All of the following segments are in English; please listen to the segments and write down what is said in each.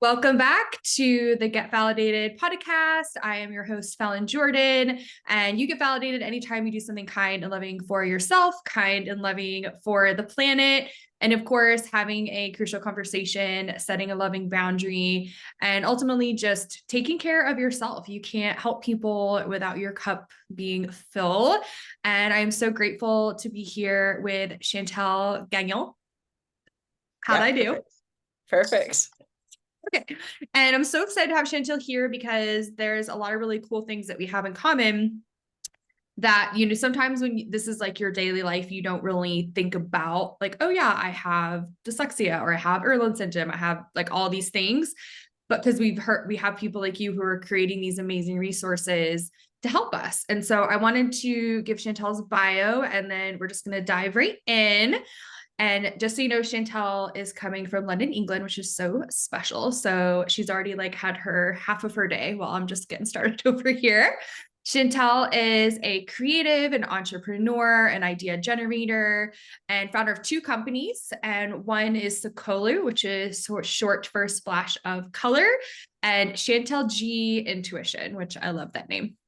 Welcome back to the Get Validated podcast. I am your host, Fallon Jordan, and you get validated anytime you do something kind and loving for yourself, kind and loving for the planet, and of course, having a crucial conversation, setting a loving boundary, and ultimately just taking care of yourself. You can't help people without your cup being full. And I'm so grateful to be here with Chantal Gagnon. How'd I do? Perfect. Okay. And I'm so excited to have Chantal here because there's a lot of really cool things that we have in common that, sometimes when this is like your daily life, you don't really think about like, oh yeah, I have dyslexia or I have Irlen Syndrome. I have like all these things, but because we have people like you who are creating these amazing resources to help us. And so I wanted to give Chantal's bio and then we're just going to dive right in. And just so you know, Chantal is coming from London, England, which is so special. So she's already like had her half of her day while I'm just getting started over here. Chantal is a creative, an entrepreneur, an idea generator, and founder of two companies. And one is SOCOLO, which is short for Splash of Color, and ChantalG Intuition, which I love that name.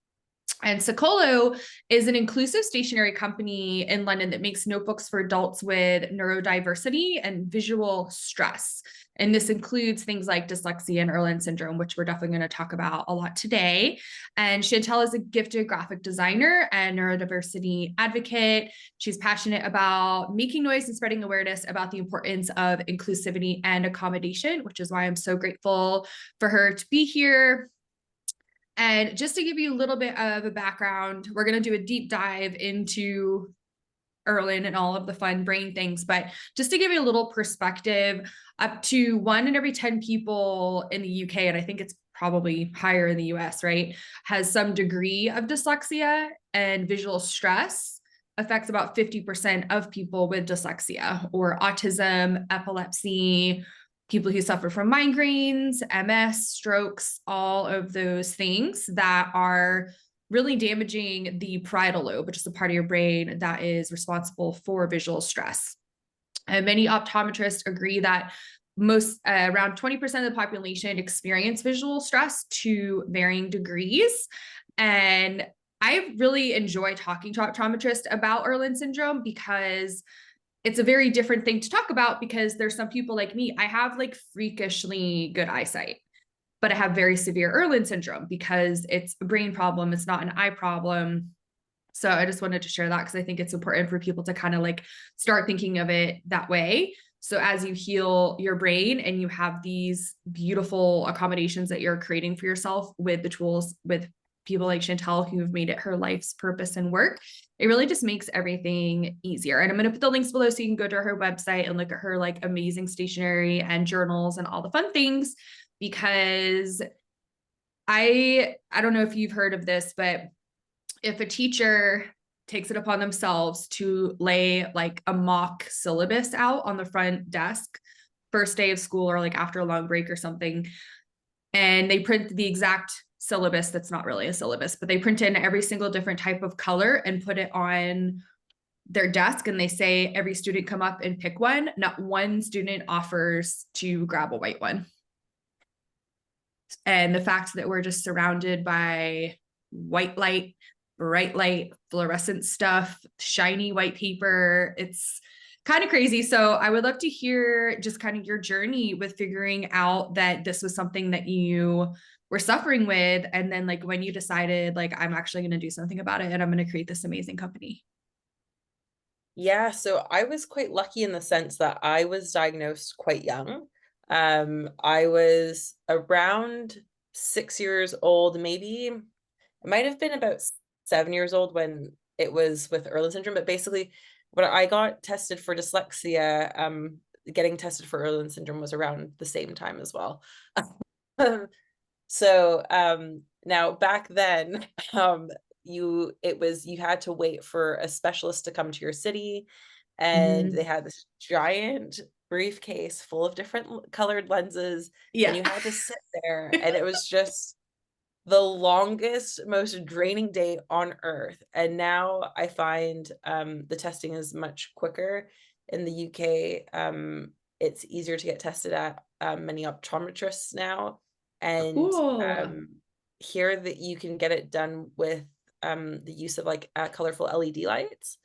And SOCOLO is an inclusive stationery company in London that makes notebooks for adults with neurodiversity and visual stress. And this includes things like dyslexia and Irlen Syndrome, which we're definitely going to talk about a lot today. And Chantal is a gifted graphic designer and neurodiversity advocate. She's passionate about making noise and spreading awareness about the importance of inclusivity and accommodation, which is why I'm so grateful for her to be here. And just to give you a little bit of a background, we're going to do a deep dive into Irlen and all of the fun brain things. But just to give you a little perspective, up to 1 in every 10 people in the UK, and I think it's probably higher in the US, right, has some degree of dyslexia, and visual stress affects about 50% of people with dyslexia or autism, epilepsy, people who suffer from migraines, MS, strokes, all of those things that are really damaging the parietal lobe, which is the part of your brain that is responsible for visual stress. And many optometrists agree that most around 20% of the population experience visual stress to varying degrees. And I really enjoy talking to optometrists about Irlen syndrome because it's a very different thing to talk about, because there's some people like me, I have like freakishly good eyesight, but I have very severe Irlen syndrome because it's a brain problem. It's not an eye problem. So I just wanted to share that because I think it's important for people to kind of like start thinking of it that way. So as you heal your brain and you have these beautiful accommodations that you're creating for yourself with the tools, with people like Chantal who have made it her life's purpose and work, it really just makes everything easier. And I'm going to put the links below so you can go to her website and look at her like amazing stationery and journals and all the fun things, because I don't know if you've heard of this, but if a teacher takes it upon themselves to lay like a mock syllabus out on the front desk first day of school or like after a long break or something, and they print the exact syllabus that's not really a syllabus, but they print in every single different type of color and put it on their desk, and they say every student come up and pick one, not one student offers to grab a white one. And the fact that we're just surrounded by white light, bright light, fluorescent stuff, shiny white paper, it's kind of crazy. So I would love to hear just kind of your journey with figuring out that this was something that you were suffering with, and then like when you decided like, I'm actually going to do something about it and I'm going to create this amazing company. Yeah, so I was quite lucky in the sense that I was diagnosed quite young. I was around 6 years old, maybe. It might have been about 7 years old when it was with Irlen syndrome, but basically when I got tested for dyslexia, getting tested for Irlen syndrome was around the same time as well. So now back then, you had to wait for a specialist to come to your city, and they had this giant briefcase full of different colored lenses, Yeah. and you had to sit there, and it was just the longest, most draining day on earth. And now I find the testing is much quicker in the UK. it's easier to get tested at many optometrists now. And Cool. here that you can get it done with the use of like colorful LED lights.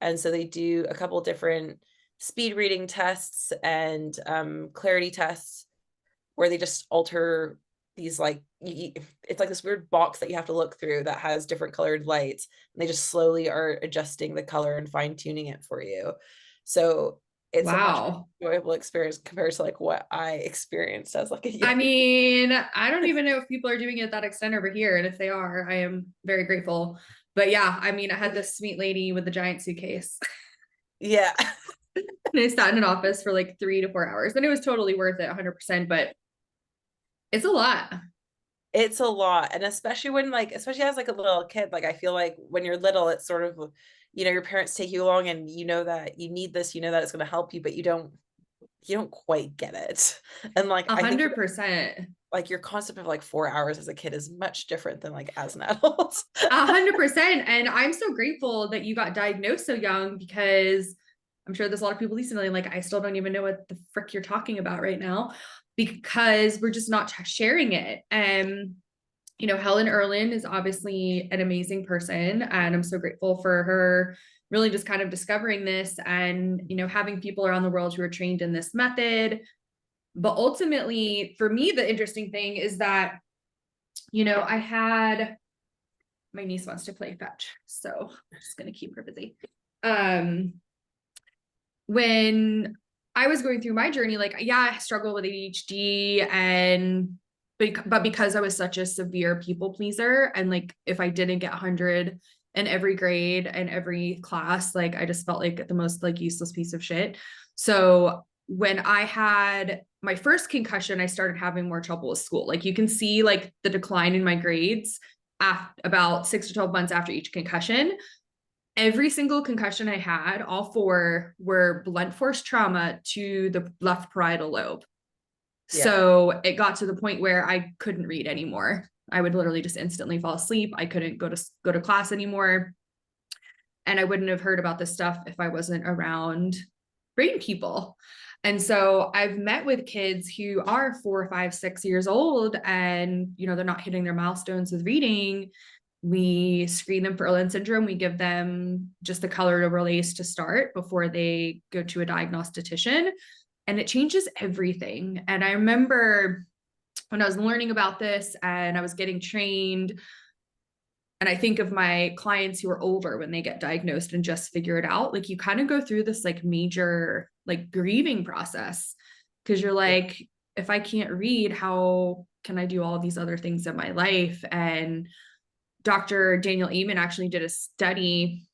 And so they do a couple different speed reading tests and clarity tests where they just alter these like it's like this weird box that you have to look through that has different colored lights, and they just slowly are adjusting the color and fine tuning it for you. So it's a much Wow. more enjoyable experience compared to like what I experienced as like a I young. mean, I don't even know if people are doing it that extent over here. And if they are, I am very grateful. But yeah, I mean, I had this sweet lady with the giant suitcase. Yeah. And I sat in an office for like 3 to 4 hours. And it was totally worth it, 100%. But it's a lot. It's a lot. And especially when like, especially as like a little kid, like I feel like when you're little, it's sort of, your parents take you along and you know that you need this, you know that it's going to help you, but you don't quite get it. And like, A I think 100%. like your concept of like 4 hours as a kid is much different than like as an adult. 100%. And I'm so grateful that you got diagnosed so young, because I'm sure there's a lot of people listening like, I still don't even know what the frick you're talking about right now, because we're just not sharing it. And Helen Irlen is obviously an amazing person, and I'm so grateful for her really just kind of discovering this and having people around the world who are trained in this method. But ultimately, for me, the interesting thing is that I had my niece wants to play fetch, so I'm just going to keep her busy. When I was going through my journey, like, yeah, I struggled with ADHD, but because I was such a severe people pleaser, and like, if I didn't get 100 in every grade and every class, like, I just felt like the most like useless piece of shit. So when I had my first concussion, I started having more trouble with school. Like, you can see like the decline in my grades about 6 to 12 months after each concussion. Every single concussion I had, all 4 were blunt force trauma to the left parietal lobe. Yeah. So it got to the point where I couldn't read anymore. I would literally just instantly fall asleep. I couldn't go to class anymore. And I wouldn't have heard about this stuff if I wasn't around brain people. And so I've met with kids who are 4, 5, 6 years old, and they're not hitting their milestones with reading. We screen them for Irlen Syndrome. We give them just the color to release to start before they go to a diagnostician, and it changes everything. And I remember when I was learning about this and I was getting trained, and I think of my clients who are older when they get diagnosed and just figure it out, like, you kind of go through this like major like grieving process, because you're like, if I can't read, how can I do all these other things in my life? And Dr. Daniel Amen actually did a study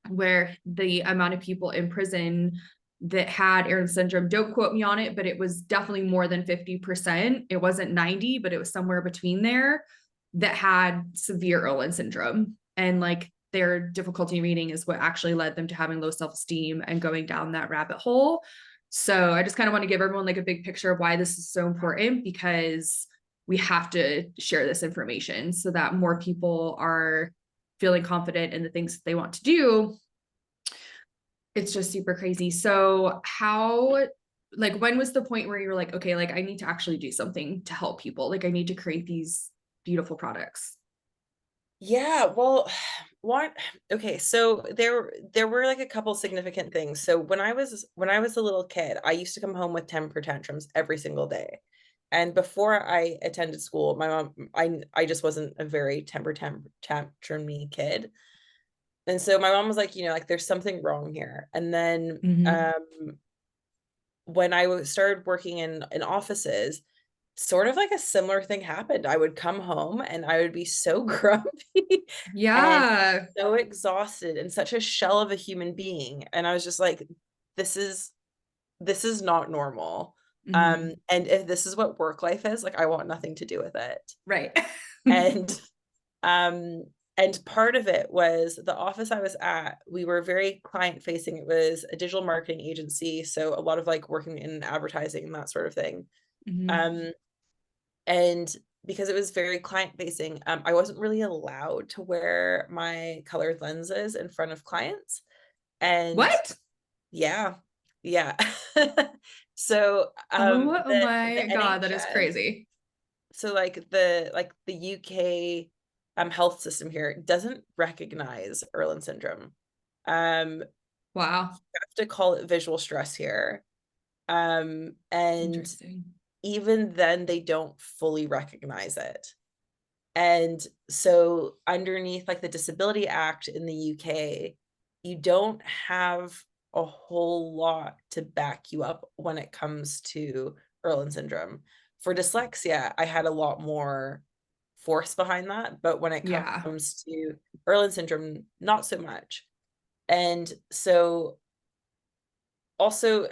where the amount of people in prison that had Irlen syndrome, don't quote me on it, but it was definitely more than 50%. It wasn't 90, but it was somewhere between there, that had severe Irlen syndrome. And like, their difficulty reading is what actually led them to having low self-esteem and going down that rabbit hole. So I just kind of want to give everyone like a big picture of why this is so important, because we have to share this information so that more people are feeling confident in the things that they want to do. It's just super crazy. So when was the point where you were like, okay, like, I need to actually do something to help people? Like, I need to create these beautiful products. Yeah, well, okay, so there were like a couple significant things. So when I was a little kid, I used to come home with temper tantrums every single day. And before I attended school, my mom, I just wasn't a very tantrumy kid. And so my mom was like, like, there's something wrong here. And then when I started working in offices, sort of like a similar thing happened. I would come home and I would be so grumpy and Yeah. so exhausted and such a shell of a human being. And I was just like, this is not normal. Mm-hmm. And if this is what work life is, like, I want nothing to do with it. Right. And and part of it was the office I was at, we were very client facing. It was a digital marketing agency, so a lot of like working in advertising and that sort of thing. Mm-hmm. And because it was very client facing, I wasn't really allowed to wear my colored lenses in front of clients. And What? yeah, yeah. So Oh the my God, that is NHS, crazy. so like the UK health system here doesn't recognize Irlen syndrome. You Wow. have to call it visual stress here. And Interesting. even then they don't fully recognize it. And so underneath like the Disability Act in the UK, you don't have a whole lot to back you up when it comes to Irlen syndrome. For dyslexia, I had a lot more force behind that, but when it Yeah. comes to Irlen syndrome, not so much. And so also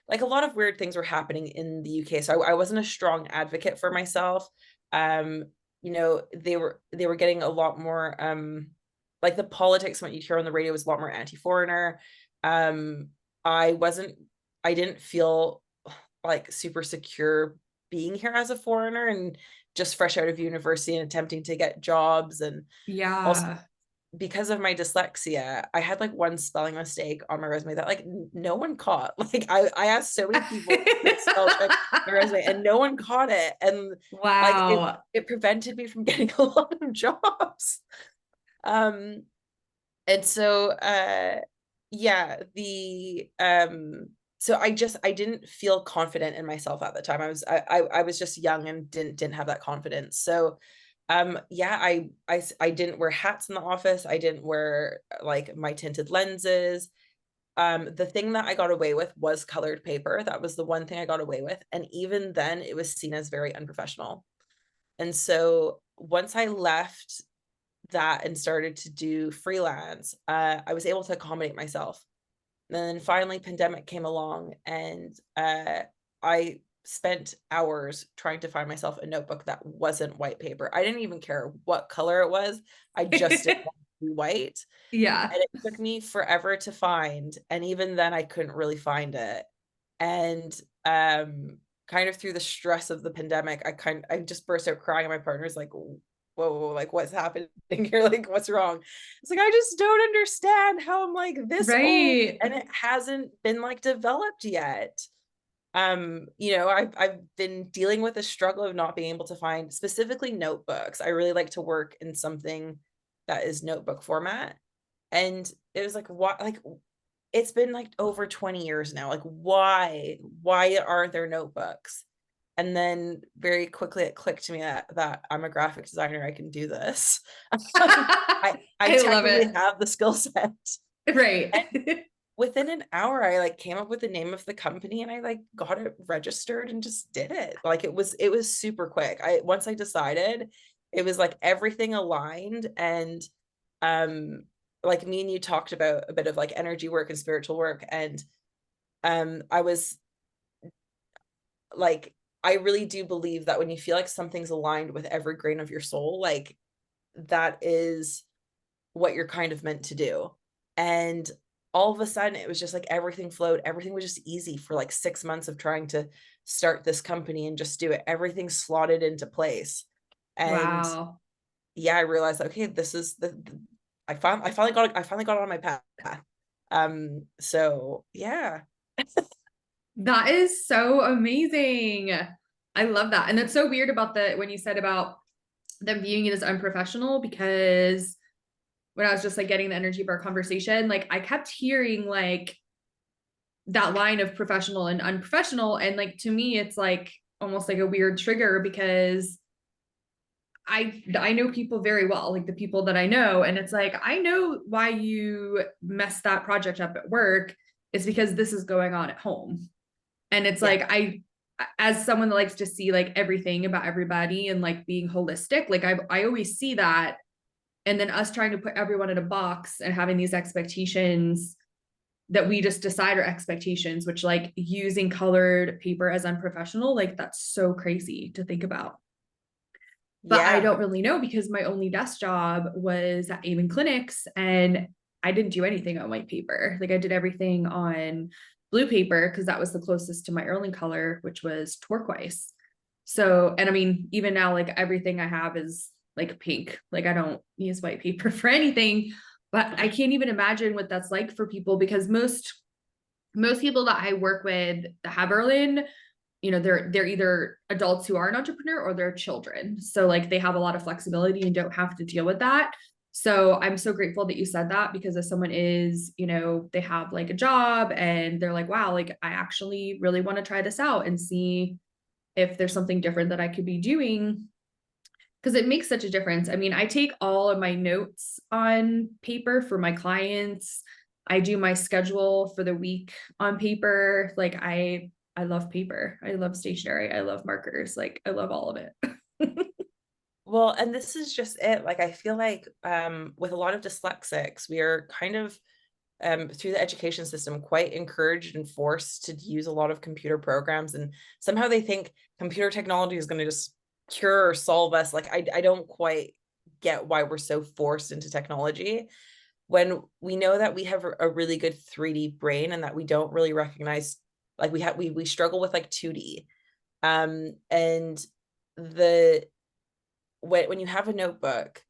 like a lot of weird things were happening in the UK. So I wasn't a strong advocate for myself. Um, you know, they were getting a lot more like the politics what you hear on the radio was a lot more anti-foreigner. Um, I wasn't I didn't feel like super secure being here as a foreigner and just fresh out of university and attempting to get jobs. And also Yeah. because of my dyslexia, I had like one spelling mistake on my resume that like no one caught. Like I asked so many people to spell check my resume and no one caught it. And like Wow. it prevented me from getting a lot of jobs. Um and so yeah, the so I didn't feel confident in myself at the time. I was just young and didn't have that confidence. So yeah, I didn't wear hats in the office. I didn't wear like my tinted lenses. The thing that I got away with was colored paper. That was the one thing I got away with. And even then it was seen as very unprofessional. And so once I left that and started to do freelance, I was able to accommodate myself. And then finally pandemic came along and I spent hours trying to find myself a notebook that wasn't white paper. I didn't even care what color it was. I just didn't want it to be white. Yeah. And it took me forever to find. And even then I couldn't really find it. And kind of through the stress of the pandemic, I just burst out crying and my partner's like, whoa, like what's happening here? Like, what's wrong? It's like, I just don't understand how I'm like this old Right. and it hasn't been like developed yet. You know, I've been dealing with the struggle of not being able to find specifically notebooks. I really like to work in something that is notebook format. And it was like, what, like, it's been like over 20 years now. Like, why aren't there notebooks? And then very quickly it clicked to me that I'm a graphic designer. I can do this. I I love technically it. have the skill set. Right. And within an hour, I like came up with the name of the company and I like got it registered and just did it. Like it was super quick. Once I decided, it was like everything aligned. And um like me and you talked about a bit of like energy work and spiritual work. And I was like, I really do believe that when you feel like something's aligned with every grain of your soul, like that is what you're kind of meant to do. And all of a sudden it was just like everything flowed. Everything was just easy for like 6 months of trying to start this company and just do it. Everything slotted into place. And Wow. yeah, I realized, okay, this is I finally got on my path. So yeah. That is so amazing. I love that. And that's so weird about the when you said about them viewing it as unprofessional, because when I was just like getting the energy of our conversation, like I kept hearing like that line of professional and unprofessional. And like to me, it's like almost like a weird trigger because I know people very well, like the people that I know, and it's like I know why you messed that project up at work. It's because this is going on at home. And it's Yeah. like as someone that likes to see like everything about everybody and like being holistic, like I always see that. And then us trying to put everyone in a box and having these expectations that we just decide are expectations, which like using colored paper as unprofessional, like that's so crazy to think about. But I Yeah. don't really know because my only desk job was at Amen Clinics and I didn't do anything on white paper. Like I did everything on blue paper because that was the closest to my Irlen color, which was turquoise. So, and I mean, even now, like everything I have is like pink. Like I don't use white paper for anything, but I can't even imagine what that's like for people because most most people that I work with that have Irlen, you know, they're either adults who are an entrepreneur or they're children. So like they have a lot of flexibility and don't have to deal with that. So I'm so grateful that you said that, because if someone is, you know, they have like a job and they're like, wow, like I actually really want to try this out and see if there's something different that I could be doing, because it makes such a difference. I mean, I take all of my notes on paper for my clients. I do my schedule for the week on paper. Like I love paper. I love stationery. I love markers. Like I love all of it. Well, and this is just it. Like, I feel like with a lot of dyslexics, we are kind of through the education system quite encouraged and forced to use a lot of computer programs, and somehow they think computer technology is going to just cure or solve us. Like, I don't quite get why we're so forced into technology when we know that we have a really good 3D brain, and that we don't really recognize, like we struggle with like 2D. And the when you have a notebook,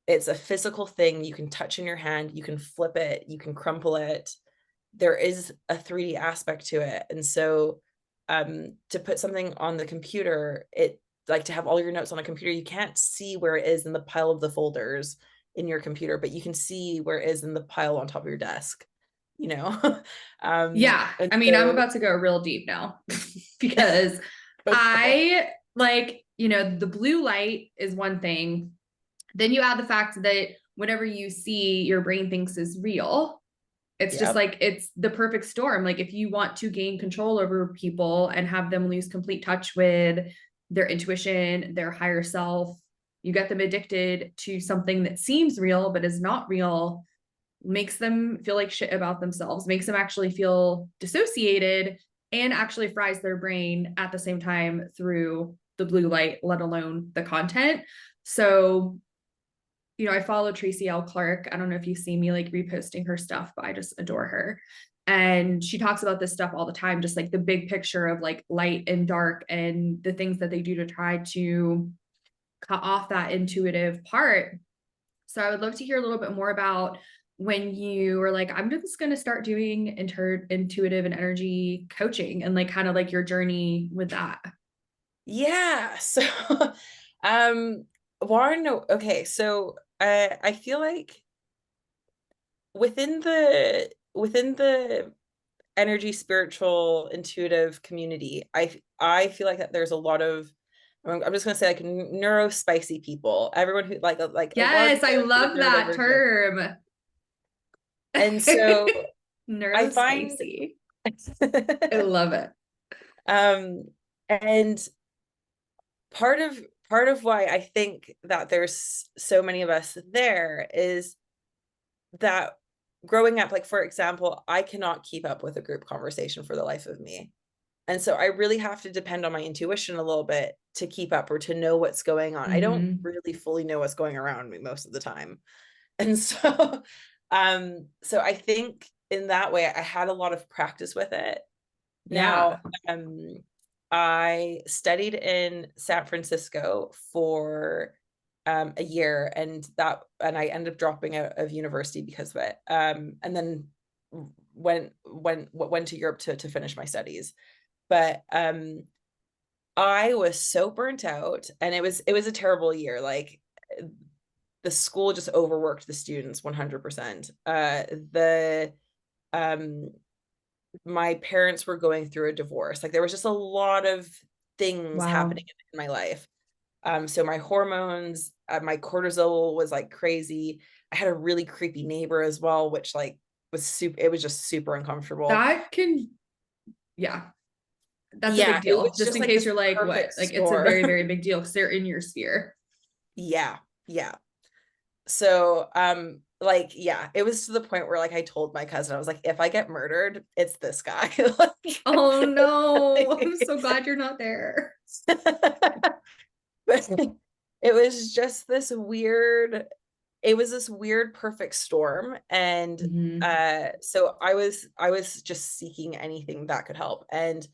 it's a physical thing you can touch in your hand, you can flip it, you can crumple it. There is a 3D aspect to it. And so to put something on the computer, it like to have all your notes on a computer, you can't see where it is in the pile of the folders in your computer, but you can see where it is in the pile on top of your desk, you know? Yeah. And I mean, I'm so about to go real deep now because go for it. I like, you know, the blue light is one thing. Then you add the fact that whatever you see, your brain thinks is real. It's just Yep. like it's the perfect storm. Like if you want to gain control over people and have them lose complete touch with their intuition, their higher self, you get them addicted to something that seems real but is not real, makes them feel like shit about themselves, makes them actually feel dissociated, and actually fries their brain at the same time through the blue light, let alone the content. So, you know, I follow Tracy L. Clark. I don't know if you see me like reposting her stuff, but I just adore her. And she talks about this stuff all the time, just like the big picture of like light and dark and the things that they do to try to cut off that intuitive part. So I would love to hear a little bit more about when you were like, I'm just going to start doing intuitive and energy coaching, and like kind of like your journey with that. Yeah. So Warren, no, okay. So I feel like within the energy, spiritual, intuitive community, I feel like that there's a lot of, I'm just gonna say like neurospicy people. Everyone who like a lot of Yes, people I are sort of love that neurodivergent. term. And so I find Neurospicy. I love it. um and part of why I think that there's so many of us there is that growing up, like for example, I cannot keep up with a group conversation for the life of me. And so I really have to depend on my intuition a little bit to keep up or to know what's going on. I don't Mm-hmm. really fully know what's going around me most of the time. And so so I think in that way I had a lot of practice with it. Now, Yeah. I studied in San Francisco for a year, and I ended up dropping out of university because of it. And then went to Europe to finish my studies. But I was so burnt out, and it was a terrible year. Like, the school just overworked the students 100%. The My parents were going through a divorce. Like, there was just a lot of things Wow. happening in my life. So my hormones, my cortisol was like crazy. I had a really creepy neighbor as well, which like it was just super uncomfortable. That can, yeah, that's a Yeah, big it deal. was Just just in like case this you're like, what? perfect Like, it's a storm. very, very big deal because they're in your sphere. Yeah, yeah. So, like, yeah, it was to the point where like I told my cousin, I was like, if I get murdered, it's this guy. Oh no. I'm Like, so glad you're not there. but it was just this weird perfect storm. And Mm-hmm. so I was just seeking anything that could help. And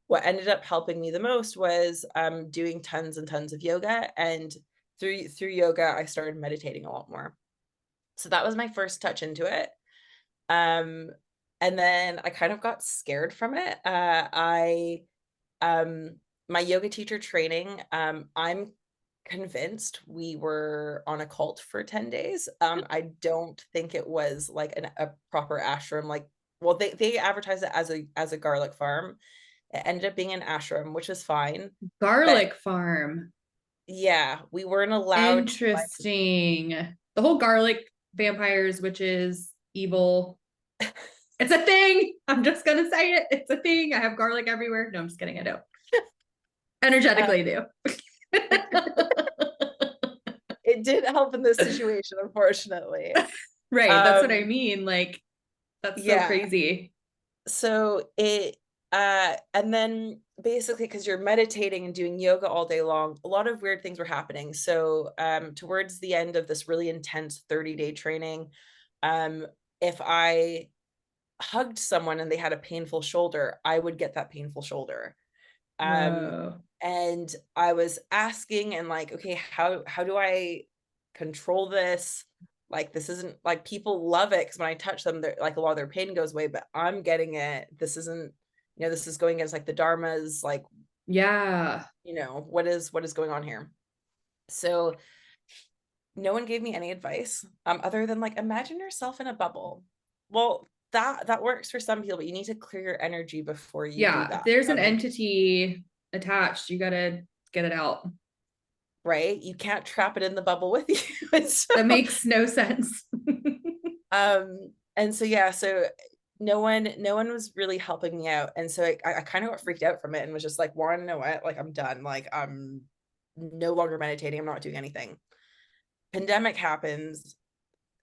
what ended up helping me the most was doing tons and tons of yoga. And through yoga I started meditating a lot more. So that was my first touch into it. um And then I kind of got scared from it. I My yoga teacher training, I'm convinced we were on a cult for 10 days. I don't think it was like a proper ashram. Like, well, they advertised it as a garlic farm. It ended up being an ashram, which is fine. But Garlic farm. yeah, we weren't allowed to Interesting. The whole garlic vampires, witches, evil. It's a thing. I'm just gonna say it. It's a thing. I have garlic everywhere. No, I'm just kidding. I don't. like, Energetically, I do. it did help in this situation, unfortunately. Right. That's what I Um, mean. Like, that's so yeah. crazy. So and then basically because you're meditating and doing yoga all day long, a lot of weird things were happening. So towards the end of this really intense 30-day training, um, if I hugged someone and they had a painful shoulder, I would get that painful shoulder. Um, Whoa. and I was asking and like, okay, how do I control this? Like, this isn't like, people love it because when I touch them, they're like, a lot of their pain goes away, but I'm getting it. This isn't, this is going against like the dharmas, like, Yeah. what is going on here? So no one gave me any advice, other than like, imagine yourself in a bubble. Well, that works for some people, but you need to clear your energy before you do Yeah. If that. there's an entity attached, you gotta get it out. Right? You can't trap it in the bubble with you. And so, That makes no sense. and so yeah, so no one was really helping me out. And so I kind of got freaked out from it and was just like, Warren, you know what? Like, I'm done. Like, I'm no longer meditating. I'm not doing anything. Pandemic happens,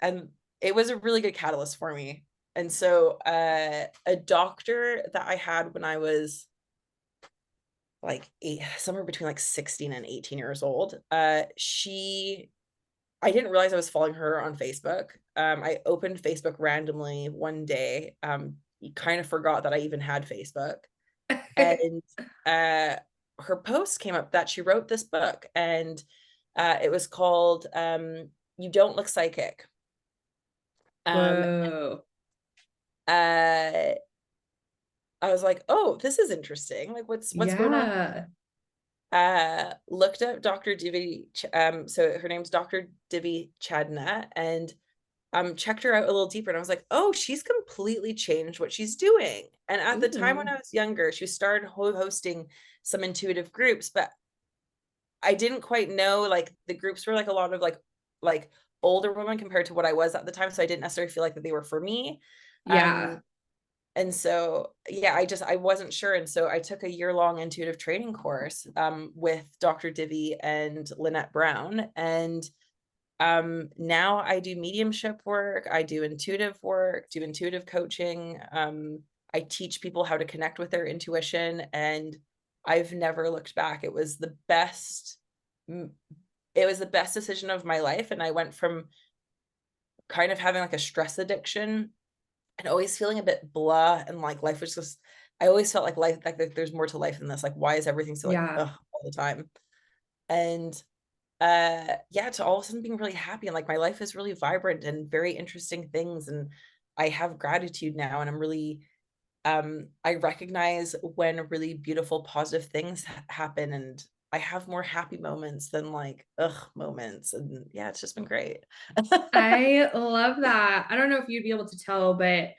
and it was a really good catalyst for me. And so a doctor that I had when I was like somewhere between like 16 and 18 years old, I didn't realize I was following her on Facebook. I opened Facebook randomly one day. Kind of forgot that I even had Facebook. And her post came up that she wrote this book, and it was called You Don't Look Psychic. Um, Whoa. I was like, oh, this is interesting. Like, what's going on? Yeah. Looked up Dr. Divi, so her name's Dr. Divi Chadna, and checked her out a little deeper, and I was like, oh, she's completely changed what she's doing. And at the time when Ooh. I was younger, she started hosting some intuitive groups, but I didn't quite know, like, the groups were like a lot of like older women compared to what I was at the time, so I didn't necessarily feel like that they were for me. Yeah. And so yeah, I wasn't sure, and so I took a year-long intuitive training course with Dr. Divi and Lynette Brown. And now I do mediumship work, I do intuitive work, do intuitive coaching. I teach people how to connect with their intuition, and I've never looked back. It was the best decision of my life. And I went from kind of having like a stress addiction and always feeling a bit blah, and like life was just, I always felt like life, like there's more to life than this. Like, why is everything so like Yeah. ugh all the time? And yeah, to all of a sudden being really happy, and like my life is really vibrant and very interesting things, and I have gratitude now, and I'm really I recognize when really beautiful positive things happen, and I have more happy moments than like ugh moments. And yeah, it's just been great. I love that. I don't know if you'd be able to tell, but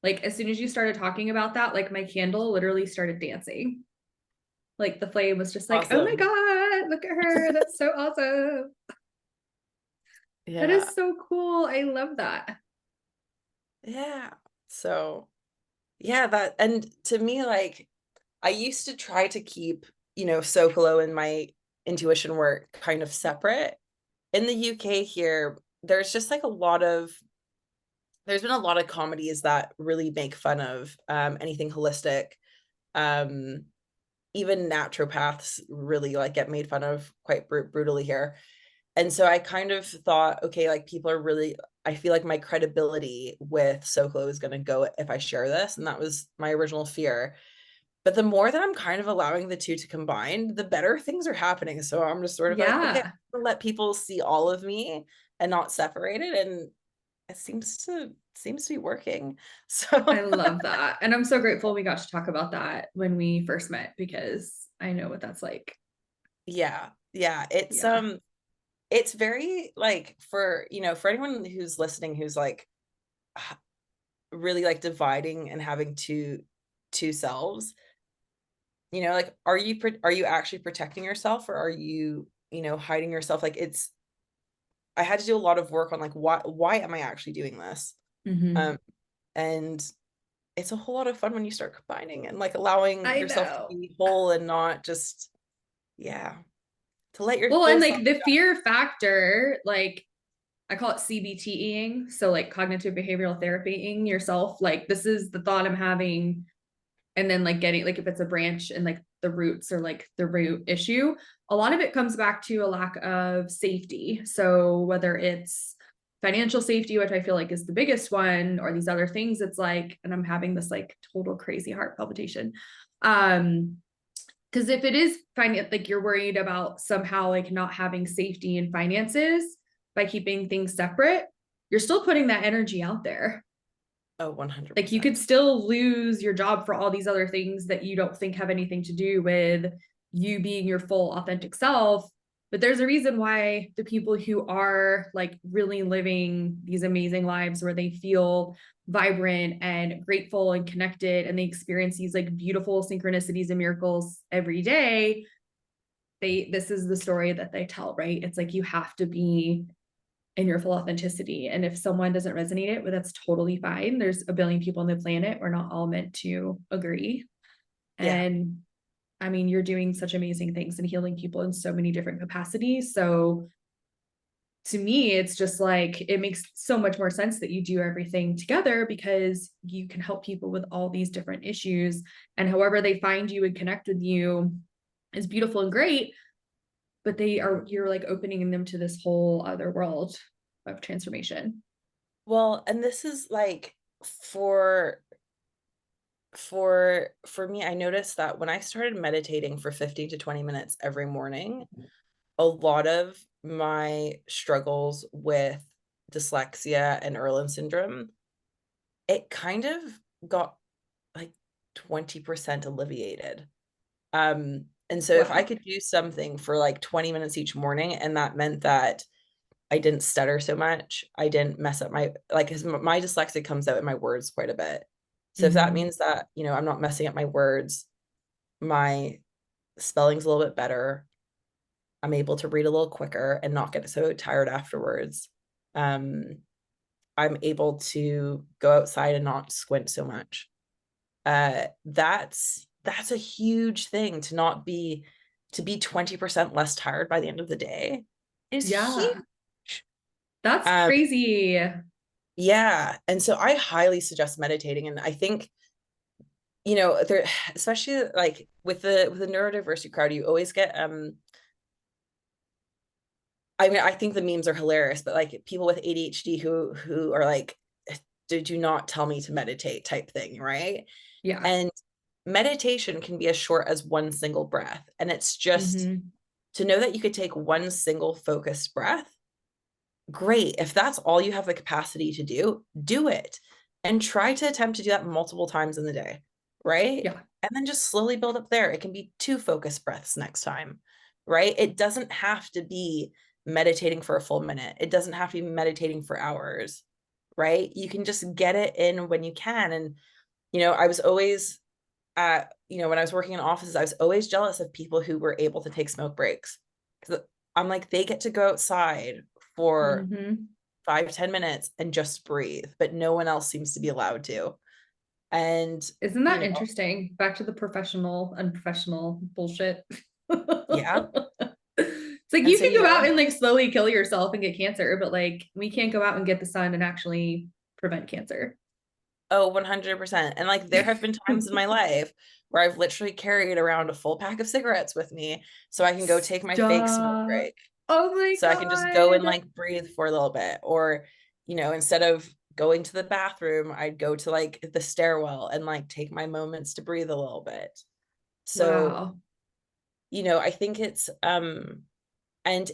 like as soon as you started talking about that, like my candle literally started dancing. Like the flame was just like, oh my Awesome. God, look at her. That's so awesome. That Yeah. is so cool. I love that. Yeah. So yeah, that, and to me, like, I used to try to keep, SOCOLO and my intuition work kind of separate. In the UK here, there's been a lot of comedies that really make fun of anything holistic. Um, Even naturopaths really like get made fun of quite brutally here. And so I kind of thought, okay, like, people are really, I feel like my credibility with SOCOLO is going to go if I share this. And that was my original fear. But the more that I'm kind of allowing the two to combine, the better things are happening. So I'm just sort of like, okay, Yeah. I'll let people see all of me and not separate it. And it seems to seems to be working. I So love that. And I'm so grateful we got to talk about that when we first met, because I know what that's like. yeah, yeah, Yeah. it's very like, for, for anyone who's listening, who's like really like dividing and having two selves, like, are you actually protecting yourself, or are you, hiding yourself? Like, I had to do a lot of work on like, why am I actually doing this? Mm-hmm. Um, and it's a whole lot of fun when you start combining and like allowing I yourself to know. be whole and not just, yeah, to let your Well, and full self like the shine. fear factor, like I call it CBTing. So like cognitive behavioral therapying yourself. Like this is the thought I'm having. And then like getting, like if it's a branch and like the roots or like the root issue, a lot of it comes back to a lack of safety. So whether it's financial safety, which I feel like is the biggest one, or these other things, it's like, and I'm having this like total crazy heart palpitation. Because if it is like you're worried about somehow like not having safety in finances by keeping things separate, you're still putting that energy out there. Oh, Like you 100%. could still lose your job for all these other things that you don't think have anything to do with you being your full authentic self. But there's a reason why the people who are like really living these amazing lives where they feel vibrant and grateful and connected, and they experience these like beautiful synchronicities and miracles every day, this is the story that they tell, right? It's like you have to be in your full authenticity. And if someone doesn't resonate it, well, that's totally fine. There's a billion people on the planet. We're not all meant to agree. Yeah. And I mean, you're doing such amazing things and healing people in so many different capacities. So to me, it's just like it makes so much more sense that you do everything together, because you can help people with all these different issues. And however they find you and connect with you is beautiful and great, but you're like opening them to this whole other world of transformation. Well, and this is like, for for me, I noticed that when I started meditating for 15 to 20 minutes every morning, a lot of my struggles with dyslexia and Irlen syndrome, it kind of got like 20% alleviated. And so if I Wow. could do something for like 20 minutes each morning, and that meant that I didn't stutter so much, I didn't mess up my, like, because my dyslexia comes out in my words quite a bit. So if that Mm-hmm. means that, I'm not messing up my words, my spelling's a little bit better, I'm able to read a little quicker and not get so tired afterwards. Um, I'm able to go outside and not squint so much. That's a huge thing, to be 20% less tired by the end of the day is huge. Yeah, that's Um, crazy. yeah. And so I highly suggest meditating. And I think, there, especially like with the neurodiversity crowd, you always get I mean, I think the memes are hilarious, but like people with ADHD who are like, did you not tell me to meditate type thing, right? Yeah. And meditation can be as short as one single breath. And it's just Mm-hmm. to know that you could take one single focused breath. Great. If that's all you have the capacity to do it. And try to attempt to do that multiple times in the day, right? Yeah. And then just slowly build up there. It can be two focused breaths next time, right? It doesn't have to be meditating for a full minute. It doesn't have to be meditating for hours, right? You can just get it in when you can. And, I was always when I was working in offices, I was always jealous of people who were able to take smoke breaks. Because I'm like, they get to go outside for Mm-hmm. 5-10 minutes and just breathe, but no one else seems to be allowed to. And, Isn't that interesting? Back to the professional, unprofessional bullshit. yeah. It's like And you so, can go out and like slowly kill yourself and get cancer, but like we can't go out and get the sun and actually prevent cancer. oh, 100%. And like, there have been times in my life where I've literally carried around a full pack of cigarettes with me so I can go take my fake smoke Stop. break. Oh my So I can just go and God. like breathe for a little bit. Or, instead of going to the bathroom, I'd go to like the stairwell and like take my moments to breathe a little bit. So, Wow. I think it's and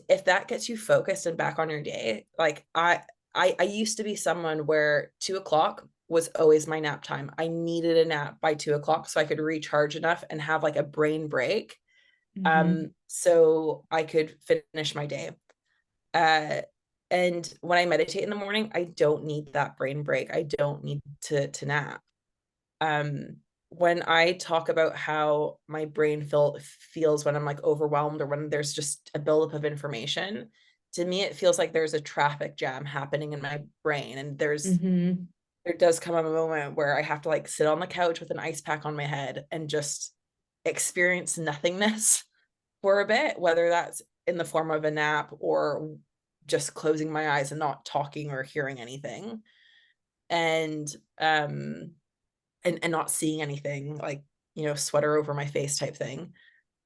if that gets you focused and back on your day, like I used to be someone where 2 o'clock was always my nap time. I needed a nap by 2 o'clock so I could recharge enough and have like a brain break. So I could finish my day. And when I meditate in the morning, I don't need that brain break. I don't need to nap. When I talk about how my brain feels when I'm like overwhelmed or when there's just a buildup of information, to me, it feels like there's a traffic jam happening in my brain. And there does come a moment where I have to like sit on the couch with an ice pack on my head and just experience nothingness for a bit, whether that's in the form of a nap or just closing my eyes and not talking or hearing anything. And not seeing anything, like, sweater over my face type thing.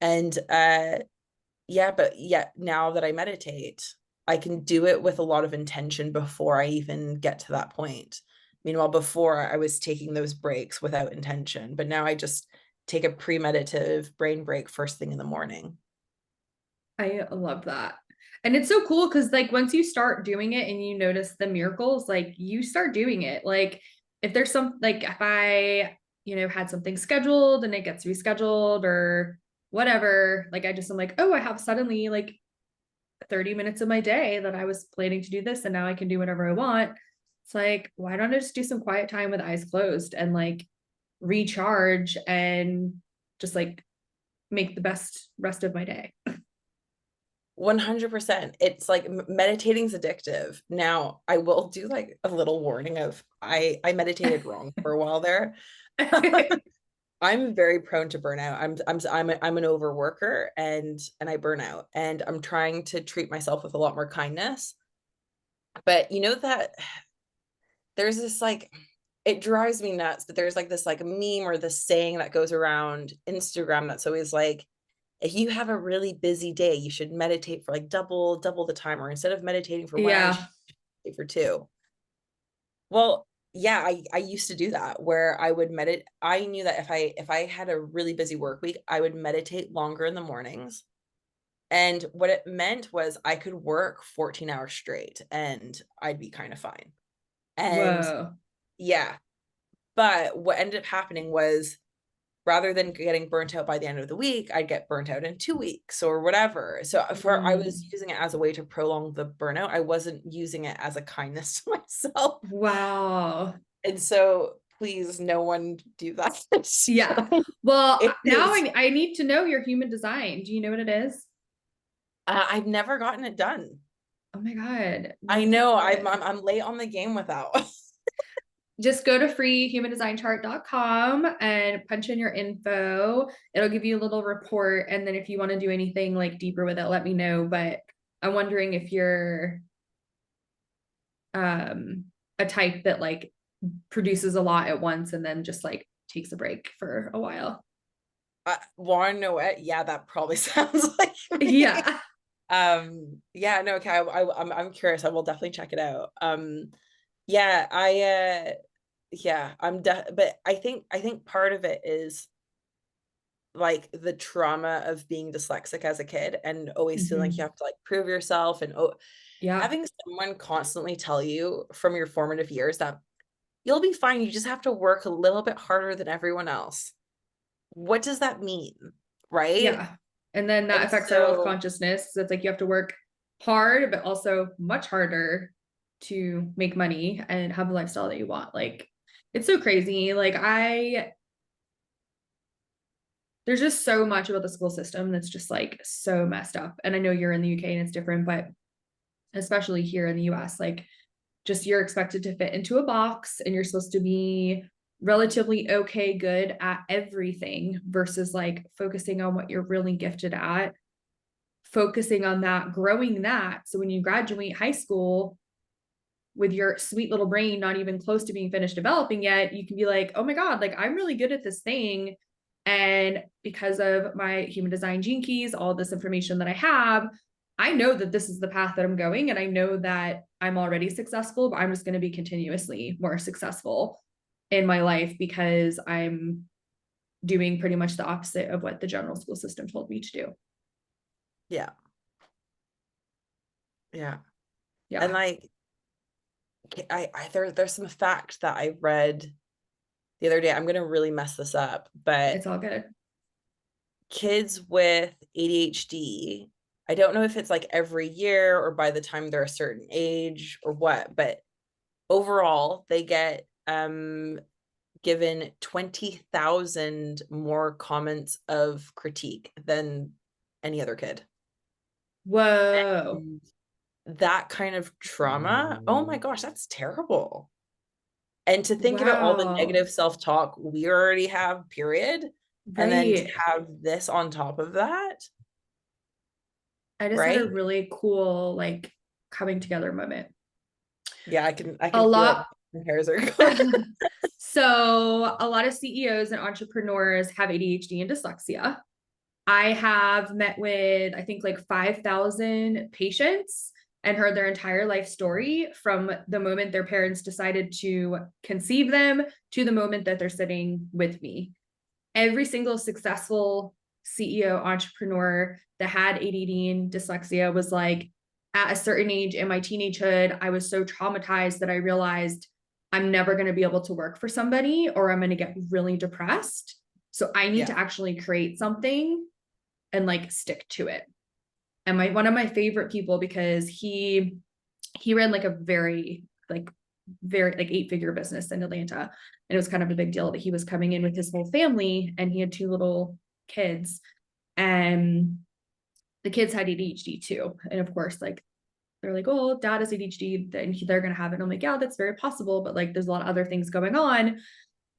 And now that I meditate, I can do it with a lot of intention before I even get to that point. Meanwhile, before I was taking those breaks without intention, but now I just take a premeditative brain break first thing in the morning. I love that. And it's so cool because like once you start doing it and you notice the miracles, like you start doing it. Like if there's like if I, had something scheduled and it gets rescheduled or whatever, like I'm like, oh, I have suddenly like 30 minutes of my day that I was planning to do this and now I can do whatever I want. It's like, why don't I just do some quiet time with eyes closed and like recharge and just like make the best rest of my day. 100%. It's like meditating's addictive. Now, I will do like a little warning of I meditated wrong for a while there. I'm very prone to burnout. I'm an overworker and I burn out, and I'm trying to treat myself with a lot more kindness. But you know that there's this like, it drives me nuts, but there's like this like meme or this saying that goes around Instagram that's always like, if you have a really busy day, you should meditate for like double the time, or instead of meditating for 1 hour, you should meditate for 2. Well, yeah, I used to do that where I would meditate. I knew that if I had a really busy work week, I would meditate longer in the mornings. And what it meant was I could work 14 hours straight and I'd be kind of fine. And Whoa. yeah, but what ended up happening was, rather than getting burnt out by the end of the week, I'd get burnt out in 2 weeks or whatever. So I was using it as a way to prolong the burnout. I wasn't using it as a kindness to myself. Wow. And so please, no one do that. Yeah. Well, now I need to know your human design. Do you know what it is? I've never gotten it done. Oh my God. I know I'm late on the game with that. Just go to freehumandesignchart.com and punch in your info. It'll give you a little report. And then if you want to do anything like deeper with it, let me know. But I'm wondering if you're a type that like produces a lot at once and then just like takes a break for a while. Want to know it? Yeah, that probably sounds like me. Yeah. Yeah, no, okay. I'm curious. I will definitely check it out. Yeah, but I think part of it is like the trauma of being dyslexic as a kid and always feeling like you have to like prove yourself, and having someone constantly tell you from your formative years that you'll be fine, you just have to work a little bit harder than everyone else. What does that mean? Right? Yeah. And then that affects our self-consciousness. So it's like you have to work hard, but also much harder to make money and have a lifestyle that you want. Like it's so crazy. Like there's just so much about the school system that's just like so messed up. And I know you're in the UK and it's different, but especially here in the US, like just you're expected to fit into a box and you're supposed to be relatively okay good at everything versus like focusing on what you're really gifted at, focusing on that, growing that. So when you graduate high school with your sweet little brain not even close to being finished developing yet, you can be like, oh my God, like I'm really good at this thing. And because of my human design gene keys, all this information that I have, I know that this is the path that I'm going. And I know that I'm already successful, but I'm just going to be continuously more successful in my life because I'm doing pretty much the opposite of what the general school system told me to do. Yeah. Yeah. Yeah. And like, there's some fact that I read the other day. I'm gonna really mess this up, but It's all good. kids with ADHD, I don't know if it's like every year or by the time they're a certain age or what, but overall they get given 20,000 more comments of critique than any other kid. Whoa. And that kind of trauma, oh my gosh, that's terrible. And to think about all the Wow. negative self-talk we already have, period, and then to Right. have this on top of that, I just had a right? really cool like coming together moment. Yeah, I A can feel it. lot. My hairs are going. So a lot of CEOs and entrepreneurs have ADHD and dyslexia. I have met with, I think, like 5,000 patients and heard their entire life story from the moment their parents decided to conceive them to the moment that they're sitting with me. Every single successful CEO entrepreneur that had ADD and dyslexia was like, at a certain age in my teenagehood, I was so traumatized that I realized I'm never going to be able to work for somebody or I'm going to get really depressed. So I need Yeah, to actually create something and like stick to it. And one of my favorite people, because he ran like a very like 8-figure business in Atlanta. And it was kind of a big deal that he was coming in with his whole family and he had 2 little kids. And the kids had ADHD too. And of course, like they're like, oh, dad has ADHD, then they're gonna have it. And I'm like, yeah, that's very possible, but like there's a lot of other things going on.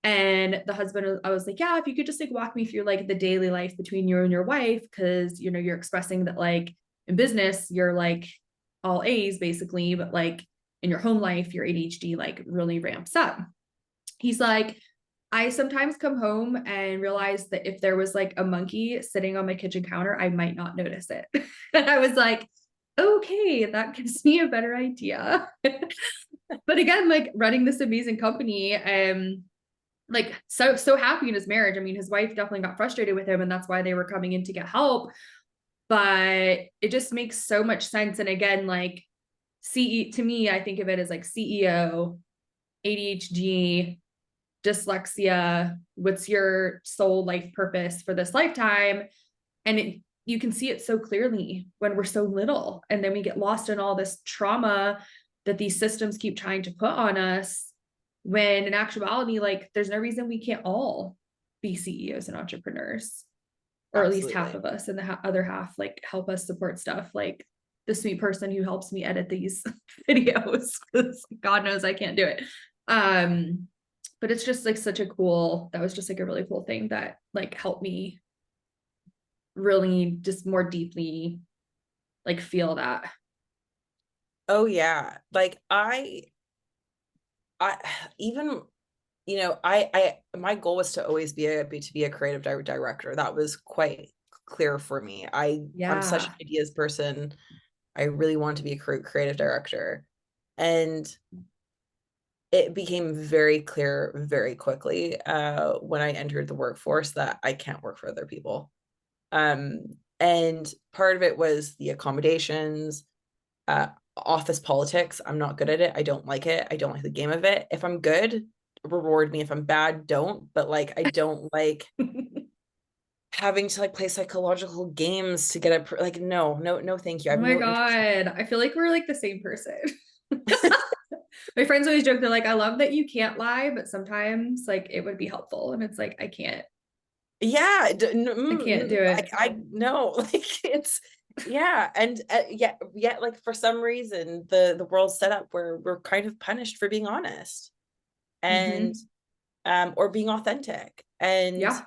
And the husband, I was like, yeah, if you could just like walk me through like the daily life between you and your wife, because you know, you're expressing that like in business, you're like all A's basically, but like in your home life, your ADHD like really ramps up. He's like, I sometimes come home and realize that if there was like a monkey sitting on my kitchen counter, I might not notice it. And I was like, okay, that gives me a better idea. But again, like running this amazing company, like so happy in his marriage. I mean, his wife definitely got frustrated with him, and that's why they were coming in to get help. But it just makes so much sense. And again, like to me, I think of it as like CEO, ADHD, dyslexia. What's your soul life purpose for this lifetime? And you can see it so clearly when we're so little, and then we get lost in all this trauma that these systems keep trying to put on us, when in actuality, like there's no reason we can't all be CEOs and entrepreneurs, or at least half absolutely. of us, and the other half like help us support stuff like the sweet person who helps me edit these videos, because God knows I can't do it. But it's just like that was just like a really cool thing that like helped me really just more deeply like feel that. Oh yeah. Like I even, you know, my goal was to always be a creative director. That was quite clear for me. I'm such an Yeah. ideas person. I really want to be a creative director. And it became very clear very quickly when I entered the workforce that I can't work for other people. And part of it was the accommodations, uh, office politics. I'm not good at it. I don't like it. I don't like the game of it. If I'm good, reward me. If I'm bad, don't. But like, I don't like having to like play psychological games to get a like. No, no, no. Thank you. I Oh have my no interest. God. I feel like we're like the same person. My friends always joke, they're like, I love that you can't lie, but sometimes like it would be helpful. And it's like, Yeah, I can't do like it. I know, like it's yeah, and yet like for some reason the world's set up where we're kind of punished for being honest and Mm-hmm. or being authentic. And Yeah.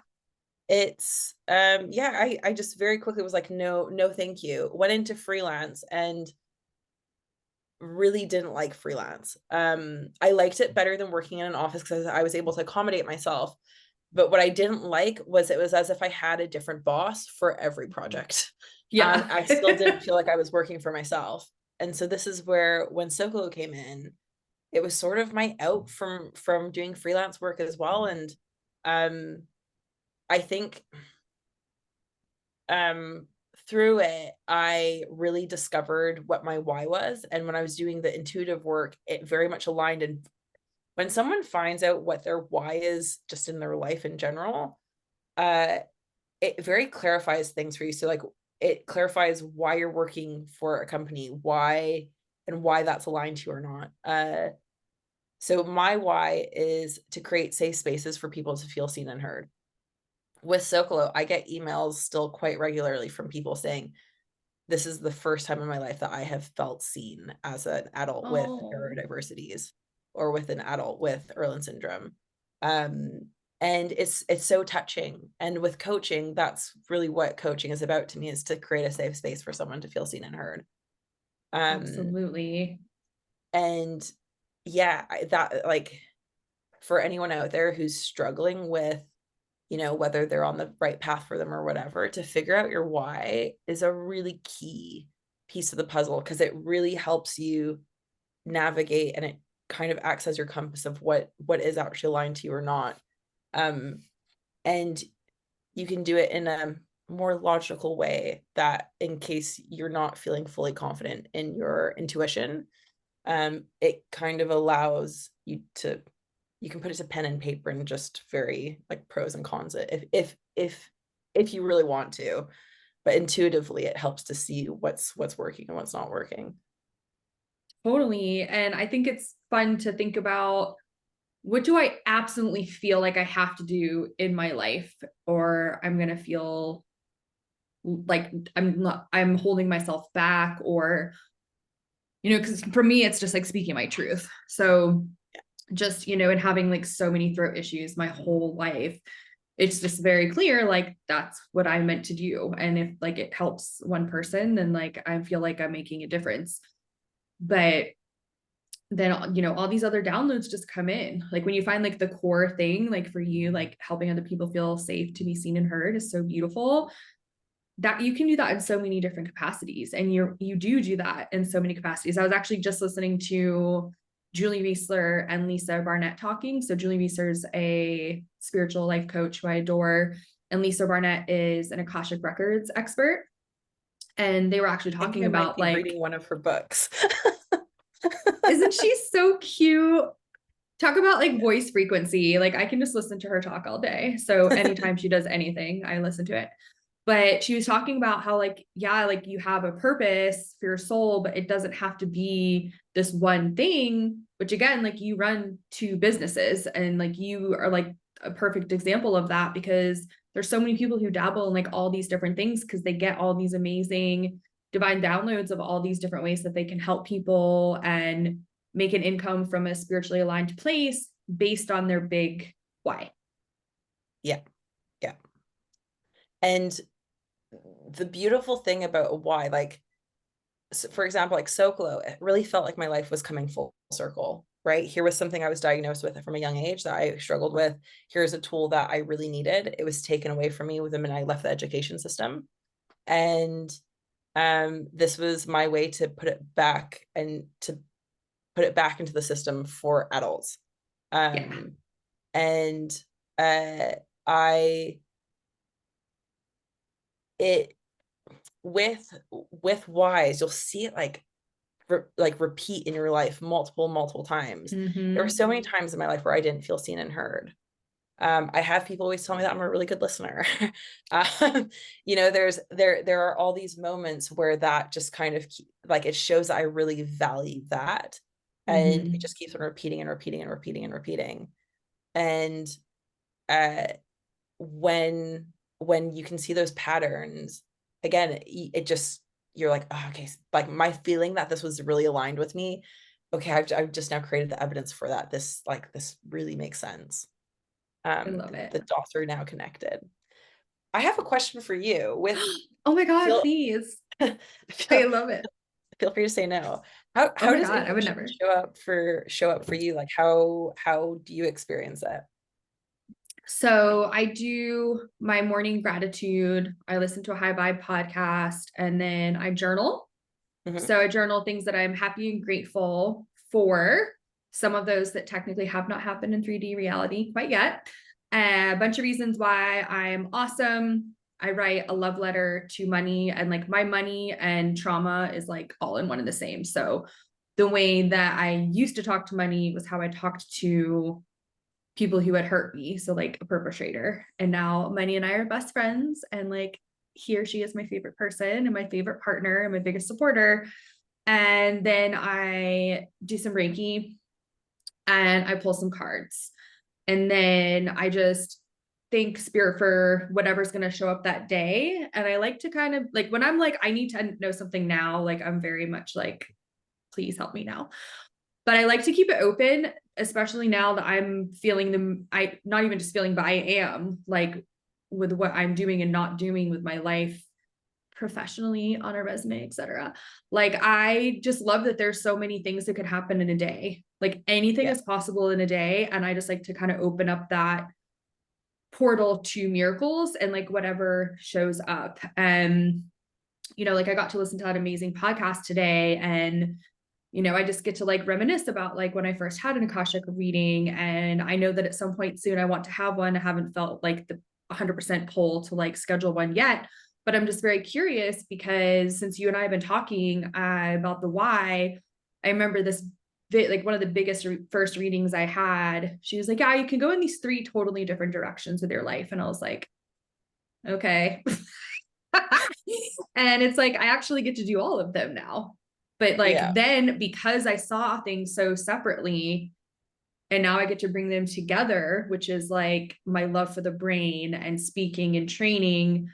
it's yeah, I just very quickly was like no, no thank you. Went into freelance and really didn't like freelance. I liked it better than working in an office because I was able to accommodate myself. But what I didn't like was it was as if I had a different boss for every project. Yeah. I still didn't feel like I was working for myself. And so this is where when SOCOLO came in, it was sort of my out from doing freelance work as well. And um I think um through it, I really discovered what my why was. And when I was doing the intuitive work, it very much aligned. And when someone finds out what their why is just in their life in general, uh, it very clarifies things for you. So like it clarifies why you're working for a company, why and why that's aligned to you or not. So my why is to create safe spaces for people to feel seen and heard. With SOCOLO, I get emails still quite regularly from people saying, this is the first time in my life that I have felt seen as an adult with Oh, neurodiversities or with an adult with Irlen Syndrome. Um, and it's so touching. And with coaching, that's really what coaching is about to me, is to create a safe space for someone to feel seen and heard. absolutely. And yeah, that like for anyone out there who's struggling with, whether they're on the right path for them or whatever, to figure out your why is a really key piece of the puzzle, because it really helps you navigate, and it kind of acts as your compass of what is actually aligned to you or not. And you can do it in a more logical way, that in case you're not feeling fully confident in your intuition, it kind of allows you to, you can put it to pen and paper and just very like pros and cons it if you really want to, but intuitively it helps to see what's working and what's not working. Totally. And I think it's fun to think about, what do I absolutely feel like I have to do in my life, or I'm going to feel like I'm holding myself back, or, because for me, it's just like speaking my truth. So just, and having like so many throat issues my whole life, it's just very clear, like, that's what I'm meant to do. And if like it helps one person, then like I feel like I'm making a difference. But then, all these other downloads just come in. Like when you find like the core thing, like for you, like helping other people feel safe to be seen and heard is so beautiful, that you can do that in so many different capacities. And you do that in so many capacities. I was actually just listening to Julie Riesler and Lisa Barnett talking. So Julie Riesler is a spiritual life coach who I adore, and Lisa Barnett is an Akashic Records expert. And they were actually I think talking I might about be like, reading one of her books. isn't she so cute? Talk about like voice frequency. Like I can just listen to her talk all day. So anytime she does anything, I listen to it. But she was talking about how like, yeah, like you have a purpose for your soul, but it doesn't have to be this one thing, which again, like you run two businesses, and like you are like a perfect example of that, because there's so many people who dabble in like all these different things because they get all these amazing divine downloads of all these different ways that they can help people and make an income from a spiritually aligned place based on their big why. Yeah, yeah. And the beautiful thing about why, like, so for example, like SOCOLO, it really felt like my life was coming full circle, right? Here was something I was diagnosed with from a young age that I struggled with. Here's a tool that I really needed. It was taken away from me with the minute I left the education system. And this was my way to put it back, and to put it back into the system for adults. Yeah. And I it with whys, you'll see it like repeat in your life multiple times. There were Mm-hmm. so many times in my life where I didn't feel seen and heard. I have people always tell me that I'm a really good listener. There are all these moments where that just kind of like, it shows that I really value that, and it Mm-hmm. just keeps on repeating and repeating and repeating and repeating. And uh, when you can see those patterns again, it just, you're like, oh, okay, like my feeling that this was really aligned with me. Okay, I've just now created the evidence for that. This really makes sense. I love it. The dots are now connected. I have a question for you. With Oh my God, feel please. I feel, love it. feel free to say no. Oh How my does God, I would intuition never. show up for you? Like how do you experience it? So I do my morning gratitude. I listen to a high vibe podcast, and then I journal. Mhm. So I journal things that I'm happy and grateful for. Some of those that technically have not happened in 3D reality quite yet. A bunch of reasons why I'm awesome. I write a love letter to money, and like my money and trauma is like all in one and the same. So the way that I used to talk to money was how I talked to people who had hurt me. So like a perpetrator. And now money and I are best friends. And like he or she is my favorite person and my favorite partner and my biggest supporter. And then I do some Reiki and I pull some cards. And then I just thank spirit for whatever's going to show up that day. And I like to kind of like when I'm like, I need to know something now, like I'm very much like, please help me now. But I like to keep it open, especially now that I'm feeling I not even just feeling, but I am like with what I'm doing and not doing with my life professionally on a resume, etc. Like I just love that there's so many things that could happen in a day. Like anything is possible in a day. And I just like to kind of open up that portal to miracles and like whatever shows up. And, you know, like I got to listen to that amazing podcast today, and you know, I just get to like reminisce about like when I first had an Akashic reading. And I know that at some point soon I want to have one. I haven't felt like the 100% pull to like schedule one yet, but I'm just very curious because since you and I have been talking about the why, I remember this like one of the biggest first readings I had. She was like, yeah, you can go in these 3 totally different directions with your life. And I was like, okay. And it's like, I actually get to do all of them now. But like, then because I saw things so separately, and now I get to bring them together, which is like my love for the brain and speaking and training,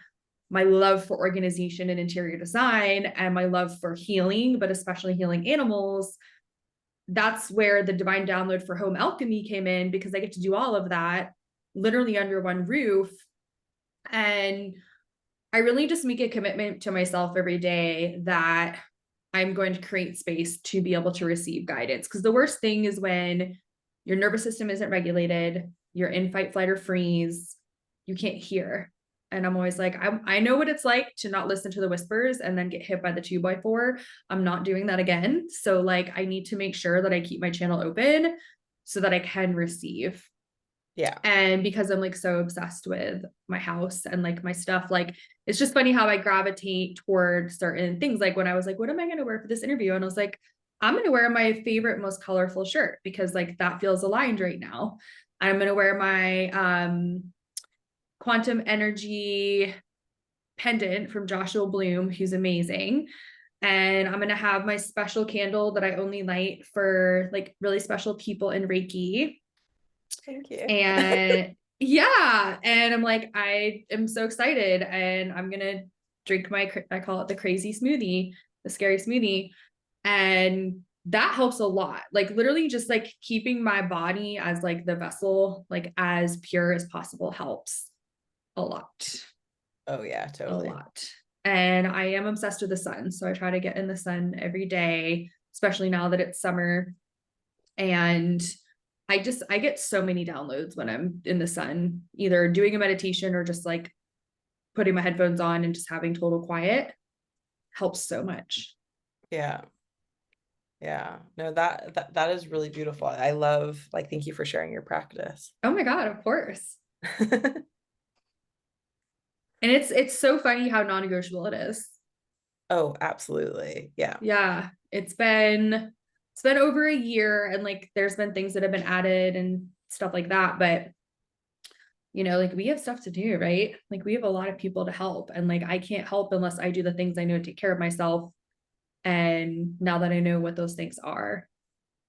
my love for organization and interior design, and my love for healing, but especially healing animals. That's where the divine download for home alchemy came in, because I get to do all of that literally under one roof. And I really just make a commitment to myself every day that I'm going to create space to be able to receive guidance. Because the worst thing is when your nervous system isn't regulated, you're in fight, flight, or freeze, you can't hear. And I'm always like, I know what it's like to not listen to the whispers and then get hit by the 2x4. I'm not doing that again. So like, I need to make sure that I keep my channel open so that I can receive. Yeah. And because I'm like so obsessed with my house and like my stuff, like it's just funny how I gravitate toward certain things. Like when I was like, what am I going to wear for this interview? And I was like, I'm going to wear my favorite, most colorful shirt because like that feels aligned right now. I'm going to wear my quantum energy pendant from Joshua Bloom, who's amazing. And I'm going to have my special candle that I only light for like really special people in Reiki. Thank you. And yeah, and I'm like, I am so excited, and I'm gonna drink I call it the crazy smoothie, the scary smoothie. And that helps a lot. Like literally just like keeping my body as like the vessel, like as pure as possible helps a lot. Oh yeah, totally. A lot. And I am obsessed with the sun. So I try to get in the sun every day, especially now that it's summer. And I get so many downloads when I'm in the sun, either doing a meditation or just like putting my headphones on and just having total quiet helps so much. Yeah. Yeah. No, that is really beautiful. I love, like, thank you for sharing your practice. Oh my God, of course. And it's so funny how non-negotiable it is. Oh, absolutely. Yeah. Yeah. It's been over a year, and like there's been things that have been added and stuff like that, but you know, like we have stuff to do, right? Like we have a lot of people to help, and like I can't help unless I do the things I know to take care of myself. And now that I know what those things are,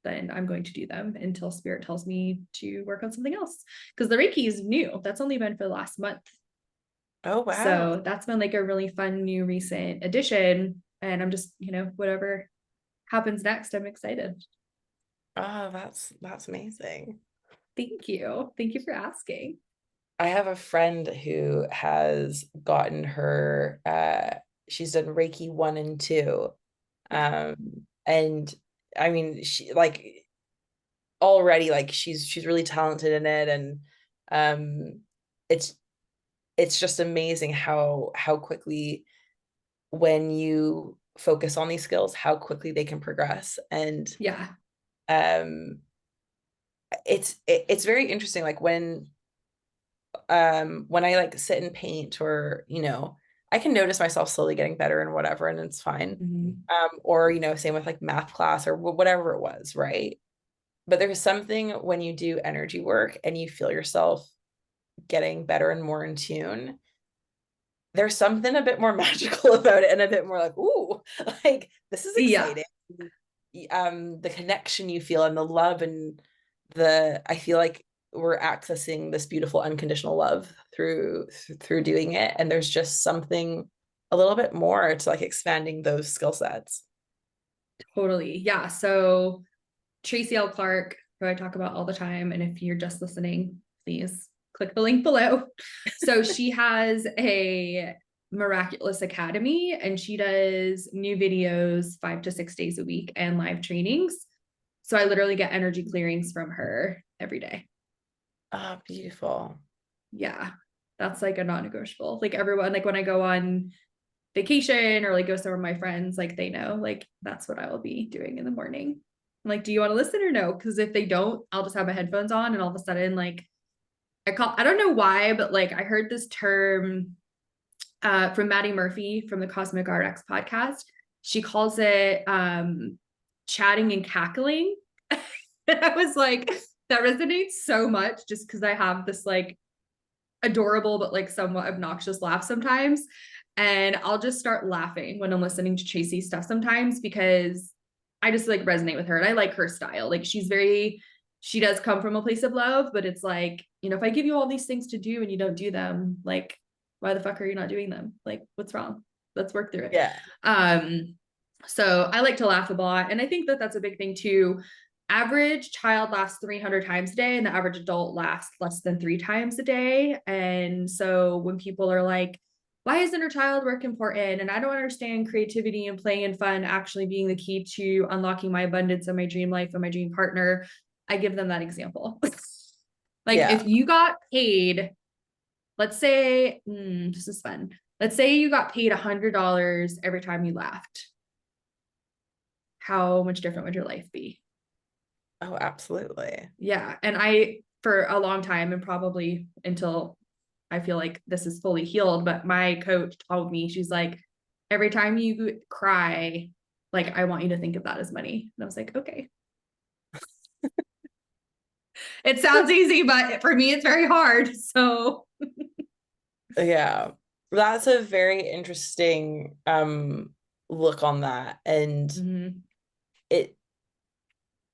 then I'm going to do them until spirit tells me to work on something else. Because the Reiki is new. That's only been for the last month. Oh, wow. So that's been like a really fun new recent addition. And I'm just, you know, whatever happens next, I'm excited. Oh, that's amazing. Thank you. Thank you for asking. I have a friend who has gotten her, she's done Reiki 1 and 2. And I mean, she like already like she's really talented in it, and it's just amazing how quickly, when you focus on these skills, how quickly they can progress. And yeah, it's very interesting, like when when I like sit and paint, or, I can notice myself slowly getting better and whatever, and it's fine. Mhm. Or, same with like math class or whatever it was, right? But there's something when you do energy work and you feel yourself getting better and more in tune, there's something a bit more magical about it, and a bit more like, ooh, like this is Yeah, exciting. The connection you feel, and the love, and I feel like we're accessing this beautiful unconditional love through doing it. And there's just something a little bit more to like expanding those skill sets. totally. Yeah. So Tracy L. Clark, who I talk about all the time, and if you're just listening, please click the link below. So she has a miraculous academy, and she does new videos 5 to 6 days a week and live trainings. So I literally get energy clearings from her every day. Ah, beautiful. Yeah. That's like a non-negotiable. Like everyone, like when I go on vacation or like go somewhere with my friends, like they know, like that's what I will be doing in the morning. I'm like, do you want to listen or no? Because if they don't, I'll just have my headphones on, and all of a sudden, like I don't know why, but like I heard this term from Maddie Murphy from the Cosmic RX podcast. She calls it chatting and cackling. And I was like, that resonates so much just because I have this like adorable but like somewhat obnoxious laugh sometimes. And I'll just start laughing when I'm listening to Tracy's stuff sometimes, because I just like resonate with her and I like her style. Like she does come from a place of love, but it's like, if I give you all these things to do and you don't do them, like, why the fuck are you not doing them? Like, what's wrong? Let's work through it. Yeah. So I like to laugh a lot. And I think that that's a big thing too. Average child laughs 300 times a day, and the average adult laughs less than 3 times a day. And so when people are like, why isn't her child work important? And I don't understand creativity and play and fun actually being the key to unlocking my abundance and my dream life and my dream partner, I give them that example. Like Yeah. if you got paid, let's say, this is fun. Let's say you got paid $100 every time you laughed. How much different would your life be? Oh, absolutely. Yeah. And for a long time, and probably until I feel like this is fully healed, but my coach told me, she's like, every time you cry, like, I want you to think of that as money. And I was like, okay. It sounds easy, but for me, it's very hard. So, Yeah. That's a very interesting look on that. And mhm. it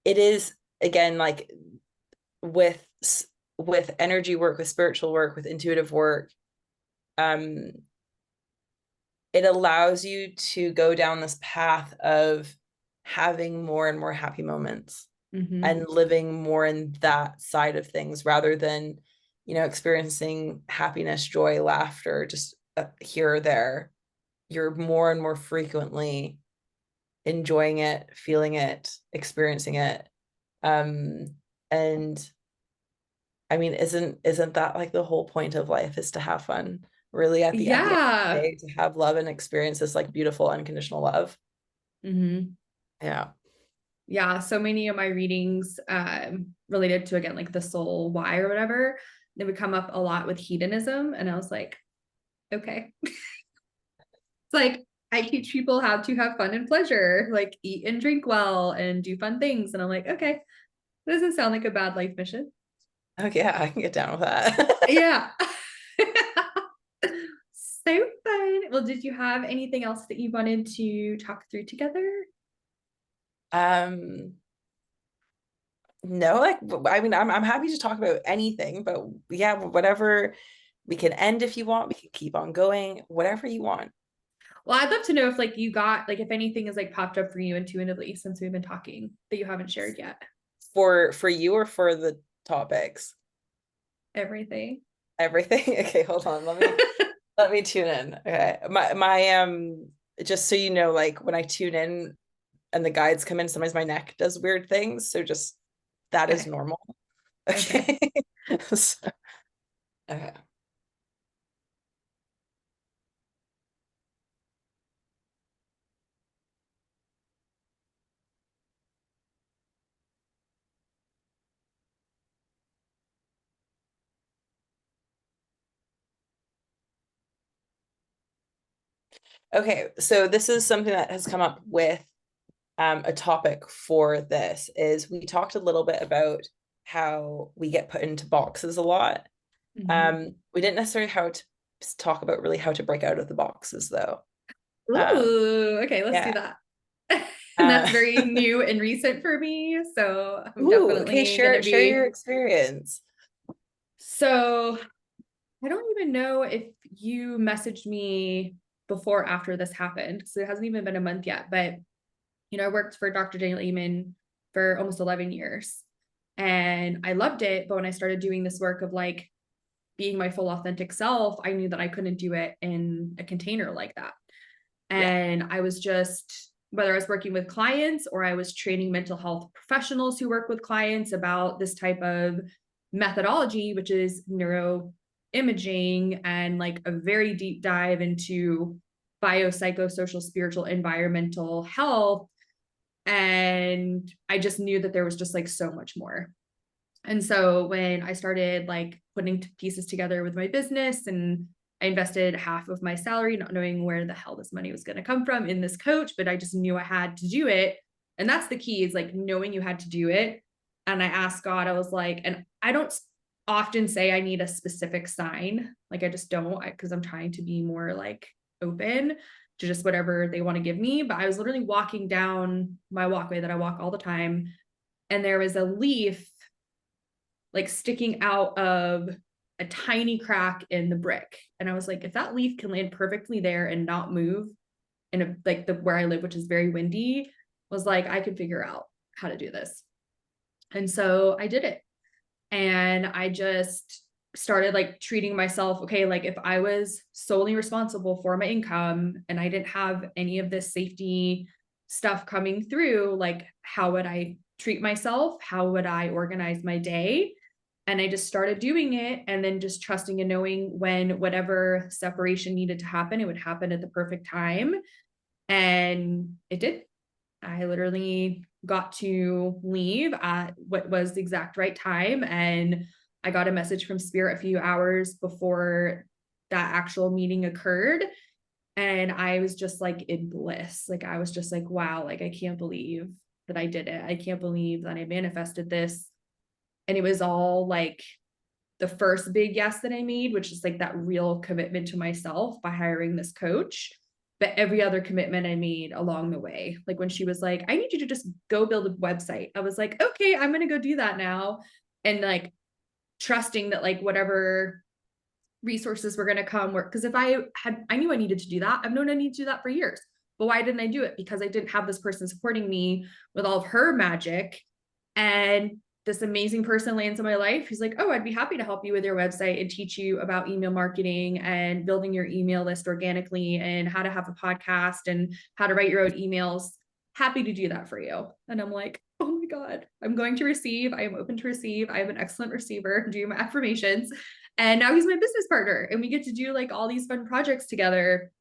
it is, again, like with with energy work, with spiritual work, with intuitive work, um it allows you to go down this path of having more and more happy moments, Mhm. and living more in that side of things, rather than, experiencing happiness, joy, laughter, just here or there. You're more and more frequently enjoying it, feeling it, experiencing it. Um, and I mean, isn't that like the whole point of life, is to have fun? Really, at the end of the Yeah. day, to have love and experience this like beautiful unconditional love. Mhm. Yeah. Yeah. So many of my readings related to, again, like the soul why or whatever, they would come up a lot with hedonism. And I was like, okay. It's like I teach people how to have fun and pleasure, like eat and drink well and do fun things. And I'm like, okay, doesn't sound like a bad life mission. Oh yeah, I can get down with that. Yeah. So fun. Well, did you have anything else that you wanted to talk through together? um no, like, I mean, I'm happy to talk about anything, but yeah, whatever. We can end if you want, we can keep on going, whatever you want. Well, I'd love to know if like you got like if anything has like popped up for you intuitively since we've been talking that you haven't shared yet. For you, or for the topics? Everything. Everything. Okay, hold on, let me tune in. Okay, my just so you know, like when I tune in and the guides come in, sometimes my neck does weird things, so just that is Okay. normal. Okay. Okay. So, okay. Okay, so this is something that has come up with a topic for this is we talked a little bit about how we get put into boxes a lot. We didn't necessarily how to talk about really how to break out of the boxes though. Ooh, okay, let's do Yeah. that. And Uh, that's very new and recent for me. So I'm ooh, okay, definitely gonna share your be. experience. So I don't even know if you messaged me before or after this happened, because it hasn't even been a month yet. But I worked for Dr. Daniel Amen for almost 11 years. And I loved it. But when I started doing this work of like being my full authentic self, I knew that I couldn't do it in a container like that. Yeah. And I was just, whether I was working with clients or I was training mental health professionals who work with clients about this type of methodology, which is neuroimaging and like a very deep dive into biopsychosocial, spiritual, environmental health. And I just knew that there was just like so much more. And so when I started like putting pieces together with my business, and I invested half of my salary, not knowing where the hell this money was going to come from in this coach, but I just knew I had to do it. And that's the key, is like knowing you had to do it. And I asked God, I was like, and I don't often say I need a specific sign. Like I just don't, because I'm trying to be more like open to just whatever they want to give me. But I was literally walking down my walkway that I walk all the time, and there was a leaf like sticking out of a tiny crack in the brick. And I was like, if that leaf can land perfectly there and not move in a, like the where I live, which is very windy, was like, I could figure out how to do this. And so I did it. And I just started like treating myself, okay, like if I was solely responsible for my income and I didn't have any of this safety stuff coming through, like how would I treat myself? How would I organize my day? And I just started doing it, and then just trusting and knowing when whatever separation needed to happen, it would happen at the perfect time. And it did. I literally got to leave at what was the exact right time. And I got a message from Spirit a few hours before that actual meeting occurred. And I was just like in bliss. Like I was just like, wow, like I can't believe that I did it. I can't believe that I manifested this. And it was all like the first big yes that I made, which is like that real commitment to myself by hiring this coach. But every other commitment I made along the way, like when she was like, I need you to just go build a website, I was like, okay, I'm going to go do that now. And like trusting that like whatever resources were going to come work. Because if I knew I needed to do that. I've known I need to do that for years. But why didn't I do it? Because I didn't have this person supporting me with all of her magic. And this amazing person lands in my life who's like, oh, I'd be happy to help you with your website and teach you about email marketing and building your email list organically and how to have a podcast and how to write your own emails. Happy to do that for you. And I'm like, oh my God, I'm going to receive. I am open to receive. I am an excellent receiver, doing my affirmations. And now he's my business partner, and we get to do like all these fun projects together.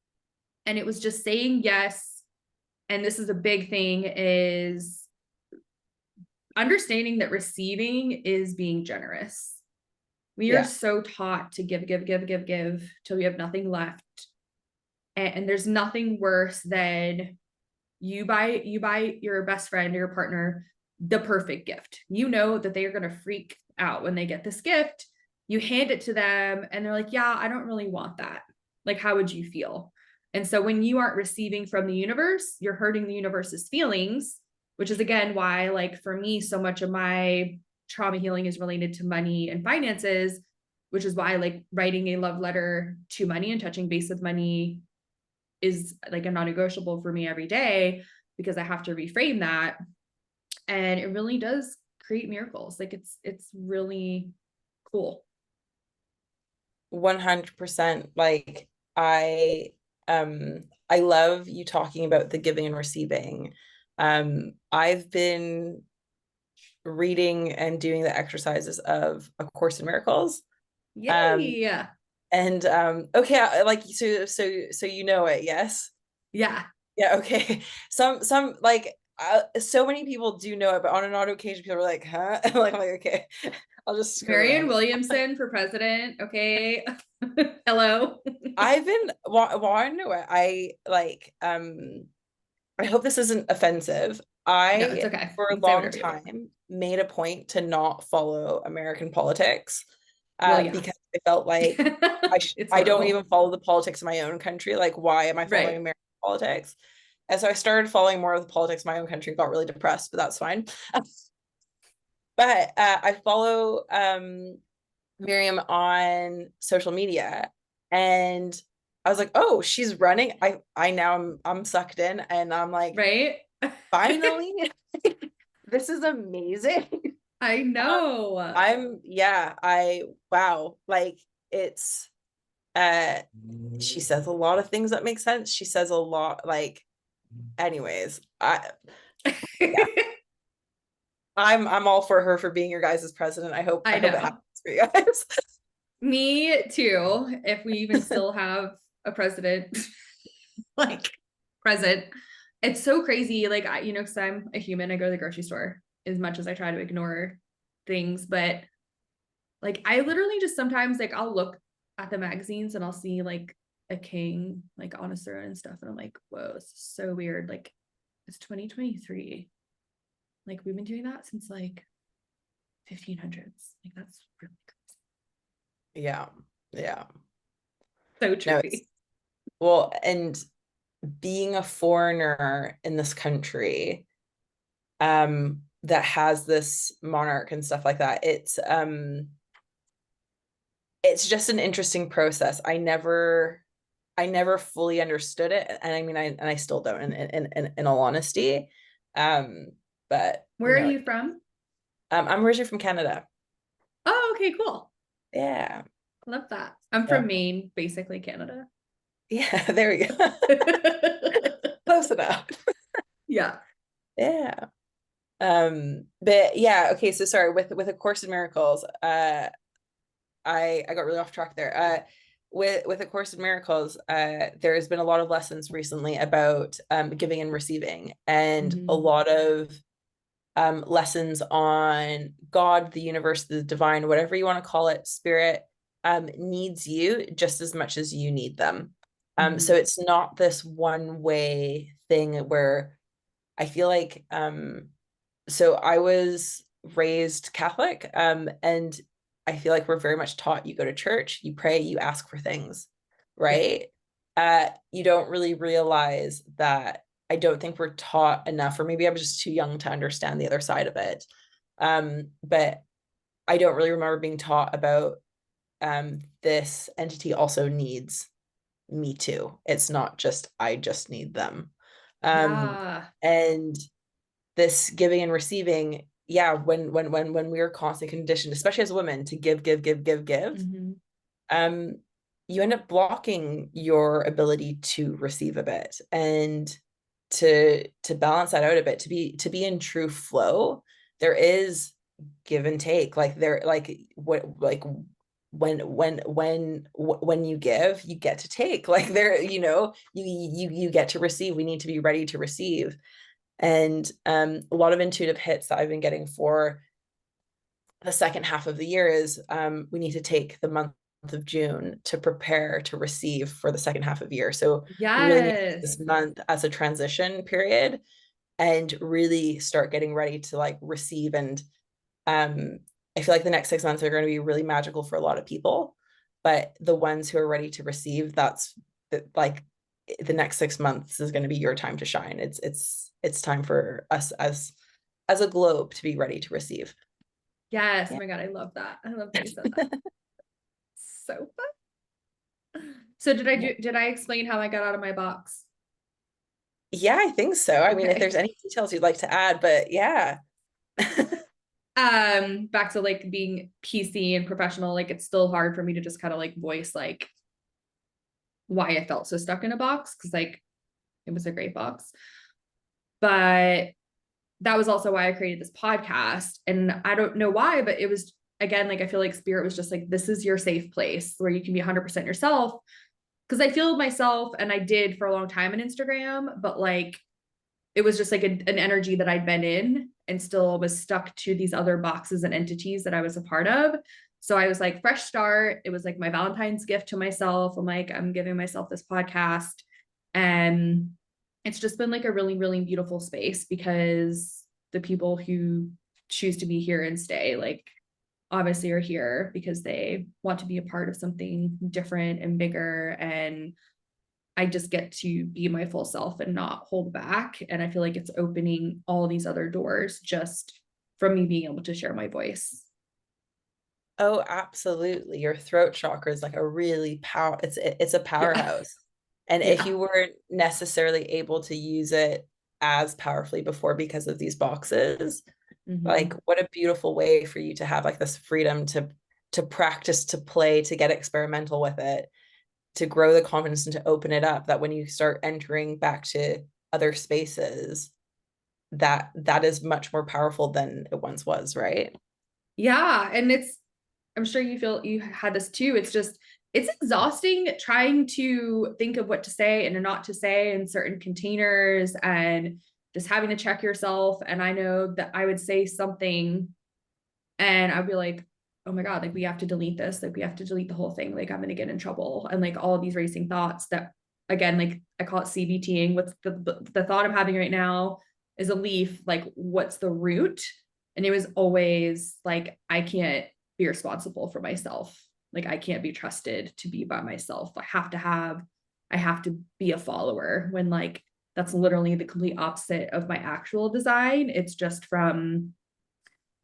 And it was just saying yes. And this is a big thing, is understanding that receiving is being generous. We are Yeah. so taught to give till we have nothing left. And there's nothing worse than you buy your best friend or your partner the perfect gift. You know that they are going to freak out when they get this gift. You hand it to them and they're like, yeah, I don't really want that. Like, how would you feel? And so when you aren't receiving from the universe, you're hurting the universe's feelings, which is again why, like, for me, so much of my trauma healing is related to money and finances, which is why like writing a love letter to money and touching base with money is like a non-negotiable for me every day, because I have to reframe that. And it really does create miracles. Like it's really cool. 100%. Like I love you talking about the giving and receiving. I've been reading and doing the exercises of A Course in Miracles. Um Yay. and okay, like so you know it, yes? Yeah. Yeah, okay. Some like so many people do know it, but on an odd occasion, people are like, huh? I'm like, okay, I'll just screw Marianne around. Williamson for president. Okay. Hello. I've been wanting to know I like, I hope this isn't offensive. No, it's I, okay. for You a can say long whatever you want. time, made a point to not follow American politics, Well, yeah. because I felt like It's I don't even horrible. follow the politics of my own country. Like, why am I following Right. American politics? And so I started following more of the politics of my own country, got really depressed, but that's fine. But I follow Miriam on social media, and I was like, oh, she's running. I now I'm sucked in, and I'm like, Right. finally, this is amazing. I know. I wow, like it's uh she says a lot of things that make sense. She says a lot, like, anyways, yeah, I'm all for her for being your guys' president. I I hope it know. happens for you guys. Me too. If we even still have a president, like present. It's so crazy. Like because I'm a human, I go to the grocery store as much as I try to ignore things, but like I literally just sometimes like I'll look at the magazines and I'll see like a king like on a throne and stuff, and I'm like, whoa, this is so weird. Like it's 2023. Like we've been doing that since like 1500s. Like that's really Yeah, yeah. so No, it's trippy. well, and being a foreigner in this country, that has this monarch and stuff like that, it's just an interesting process. I never fully understood it, and I mean, I still don't, in all honesty. But Where are you from? I'm originally from Canada. Oh, okay, cool. Yeah, Love that. I'm yeah, from Maine, basically Canada. yeah. There we go. Close enough. Yeah. Yeah. But yeah, okay. So sorry, with A Course in Miracles, I got really off track there. With A Course in Miracles, there's been a lot of lessons recently about giving and receiving, and a Mhm. lot of lessons on God, the universe, the divine, whatever you want to call it, spirit, needs you just as much as you need them. So Mhm. it's not this one way thing where I feel like, so I was raised Catholic, and I feel like we're very much taught you go to church, you pray, you ask for things, Yeah. right? You don't really realize that. I don't think we're taught enough, or maybe I was just too young to understand the other side of it. But I don't really remember being taught about, this entity also needs me too. It's not just I just need them. Yeah. And this giving and receiving, yeah, when we are constantly conditioned, especially as women, to give, Mhm. um you end up blocking your ability to receive a bit, and to balance that out a bit, to be in true flow. There is give and take, like there, like what, like when you give, you get to take, like there, you get to receive. We need to be ready to receive. And a lot of intuitive hits that I've been getting for the second half of the year is, we need to take the month of June to prepare to receive for the second half of the year. So we really need Yes. this month as a transition period, and really start getting ready to like receive. And I feel like the next 6 months are going to be really magical for a lot of people, but the ones who are ready to receive, that's like the next 6 months is going to be your time to shine. It's time for us as a globe to be ready to receive. Yes. Oh Yeah. my God. I love that. I love that you said that. So fun. So did I explain how I got out of my box? Yeah, I think so. I mean, if there's Okay. any details you'd like to add, but yeah. Back to like being PC and professional, like it's still hard for me to just kind of like voice like why I felt so stuck in a box, because like it was a great box. But that was also why I created this podcast. And I don't know why, but it was, again, like I feel like spirit was just like, this is your safe place where you can be 100% yourself. Because I feel myself, and I did for a long time on Instagram, but like it was just like an energy that I'd been in and still was stuck to these other boxes and entities that I was a part of. So I was like, fresh start. It was like my Valentine's gift to myself. I'm like, I'm giving myself this podcast. And it's just been like a really, really beautiful space because the people who choose to be here and stay, like, obviously are here because they want to be a part of something different and bigger. And I just get to be my full self and not hold back. And I feel like it's opening all these other doors just from me being able to share my voice. Oh, absolutely. Your throat chakra is like a really it's a Yeah. powerhouse. And if Yeah. you weren't necessarily able to use it as powerfully before because of these boxes, like Mm-hmm. what a beautiful way for you to have like this freedom to practice, to play, to get experimental with it, to grow the confidence and to open it up, that when you start entering back to other spaces, that is much more powerful than it once was, right? Yeah. And I'm sure you feel you had this too. It's exhausting trying to think of what to say and not to say in certain containers and just having to check yourself. And I know that I would say something and I'd be like, oh my God, like we have to delete this. Like we have to delete the whole thing. Like I'm going to get in trouble. And like all of these racing thoughts that, again, like I call it CBTing. What's the thought I'm having right now is a leaf. Like what's the root? And it was always like, I can't be responsible for myself. Like I can't be trusted to be by myself. I have to be a follower when like, that's literally the complete opposite of my actual design. It's just from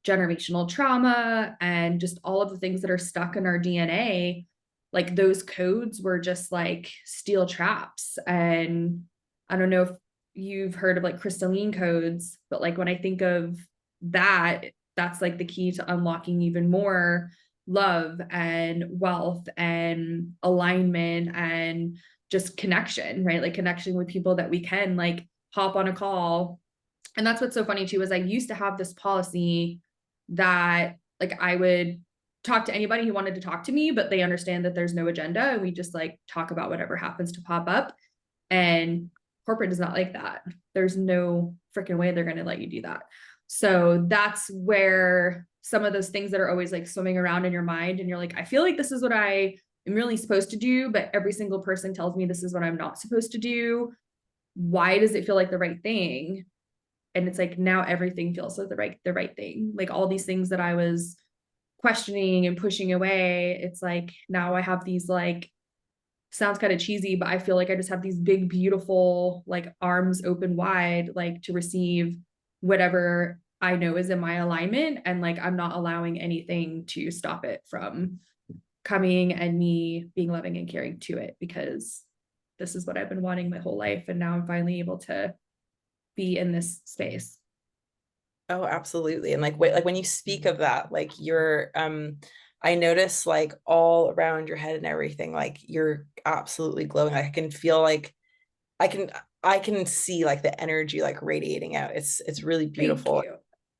generational trauma and just all of the things that are stuck in our DNA, like those codes were just like steel traps. And I don't know if you've heard of like crystalline codes, but like when I think of that, that's like the key to unlocking even more love and wealth and alignment and just connection, right? Like connection with people that we can like hop on a call. And that's what's so funny too, is I used to have this policy that like I would talk to anybody who wanted to talk to me, but they understand that there's no agenda and we just like talk about whatever happens to pop up. And corporate is not like that. There's no freaking way they're going to let you do that. So that's where some of those things that are always like swimming around in your mind and you're like, I feel like this is what I am really supposed to do, but every single person tells me this is what I'm not supposed to do. Why does it feel like the right thing? And it's like now everything feels like the right thing. Like all these things that I was questioning and pushing away, it's like now I have these like, sounds kind of cheesy, but I feel like I just have these big beautiful like arms open wide like to receive whatever I know is in my alignment, and like I'm not allowing anything to stop it from coming and me being loving and caring to it, because this is what I've been wanting my whole life and now I'm finally able to be in this space. Oh, absolutely. And like wait, like when you speak of that, like you're I notice like all around your head and everything, like you're absolutely glowing. I can feel like I can I can see like the energy like radiating out. It's really Thank beautiful. you.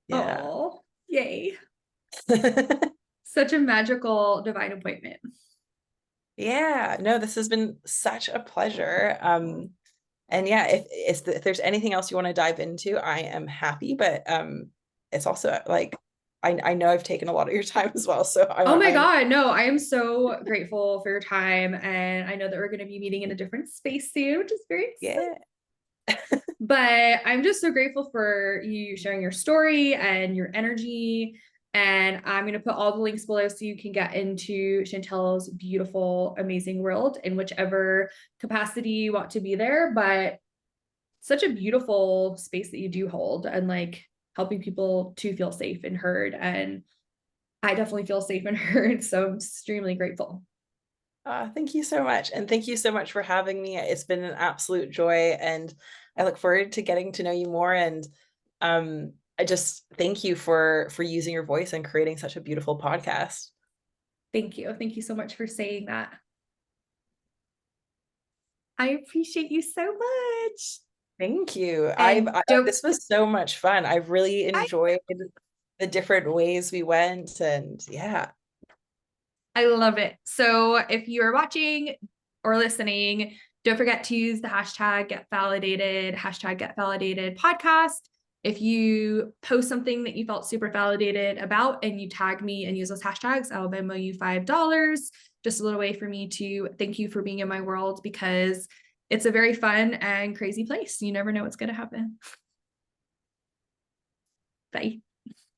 Yeah. Oh, yay. Such a magical divine appointment. Yeah, no, this has been such a pleasure. And yeah, if there's anything else you want to dive into, I am happy. But it's also like I know I've taken a lot of your time as well, so Oh my I'm God. No, I am so grateful for your time. And I know that we're going to be meeting in a different space soon, which is very exciting. yeah. But I'm just so grateful for you sharing your story and your energy. And I'm going to put all the links below so you can get into Chantal's beautiful, amazing world in whichever capacity you want to be there. But such a beautiful space that you do hold, and like helping people to feel safe and heard. And I definitely feel safe and heard. So I'm extremely grateful. Thank you so much, and thank you so much for having me. It's been an absolute joy, and I look forward to getting to know you more. And I just thank you for using your voice and creating such a beautiful podcast. Thank you. Thank you so much for saying that. I appreciate you so much. Thank you. And don't, This was so much fun. I really I, enjoyed the different ways we went, and yeah. I love it. So if you're watching or listening, Don't forget to use the hashtag Get Validated podcast. If you post something that you felt super validated about and you tag me and use those hashtags, I'll Venmo you $5. Just a little way for me to thank you for being in my world, because it's a very fun and crazy place. You never know what's going to happen. Bye.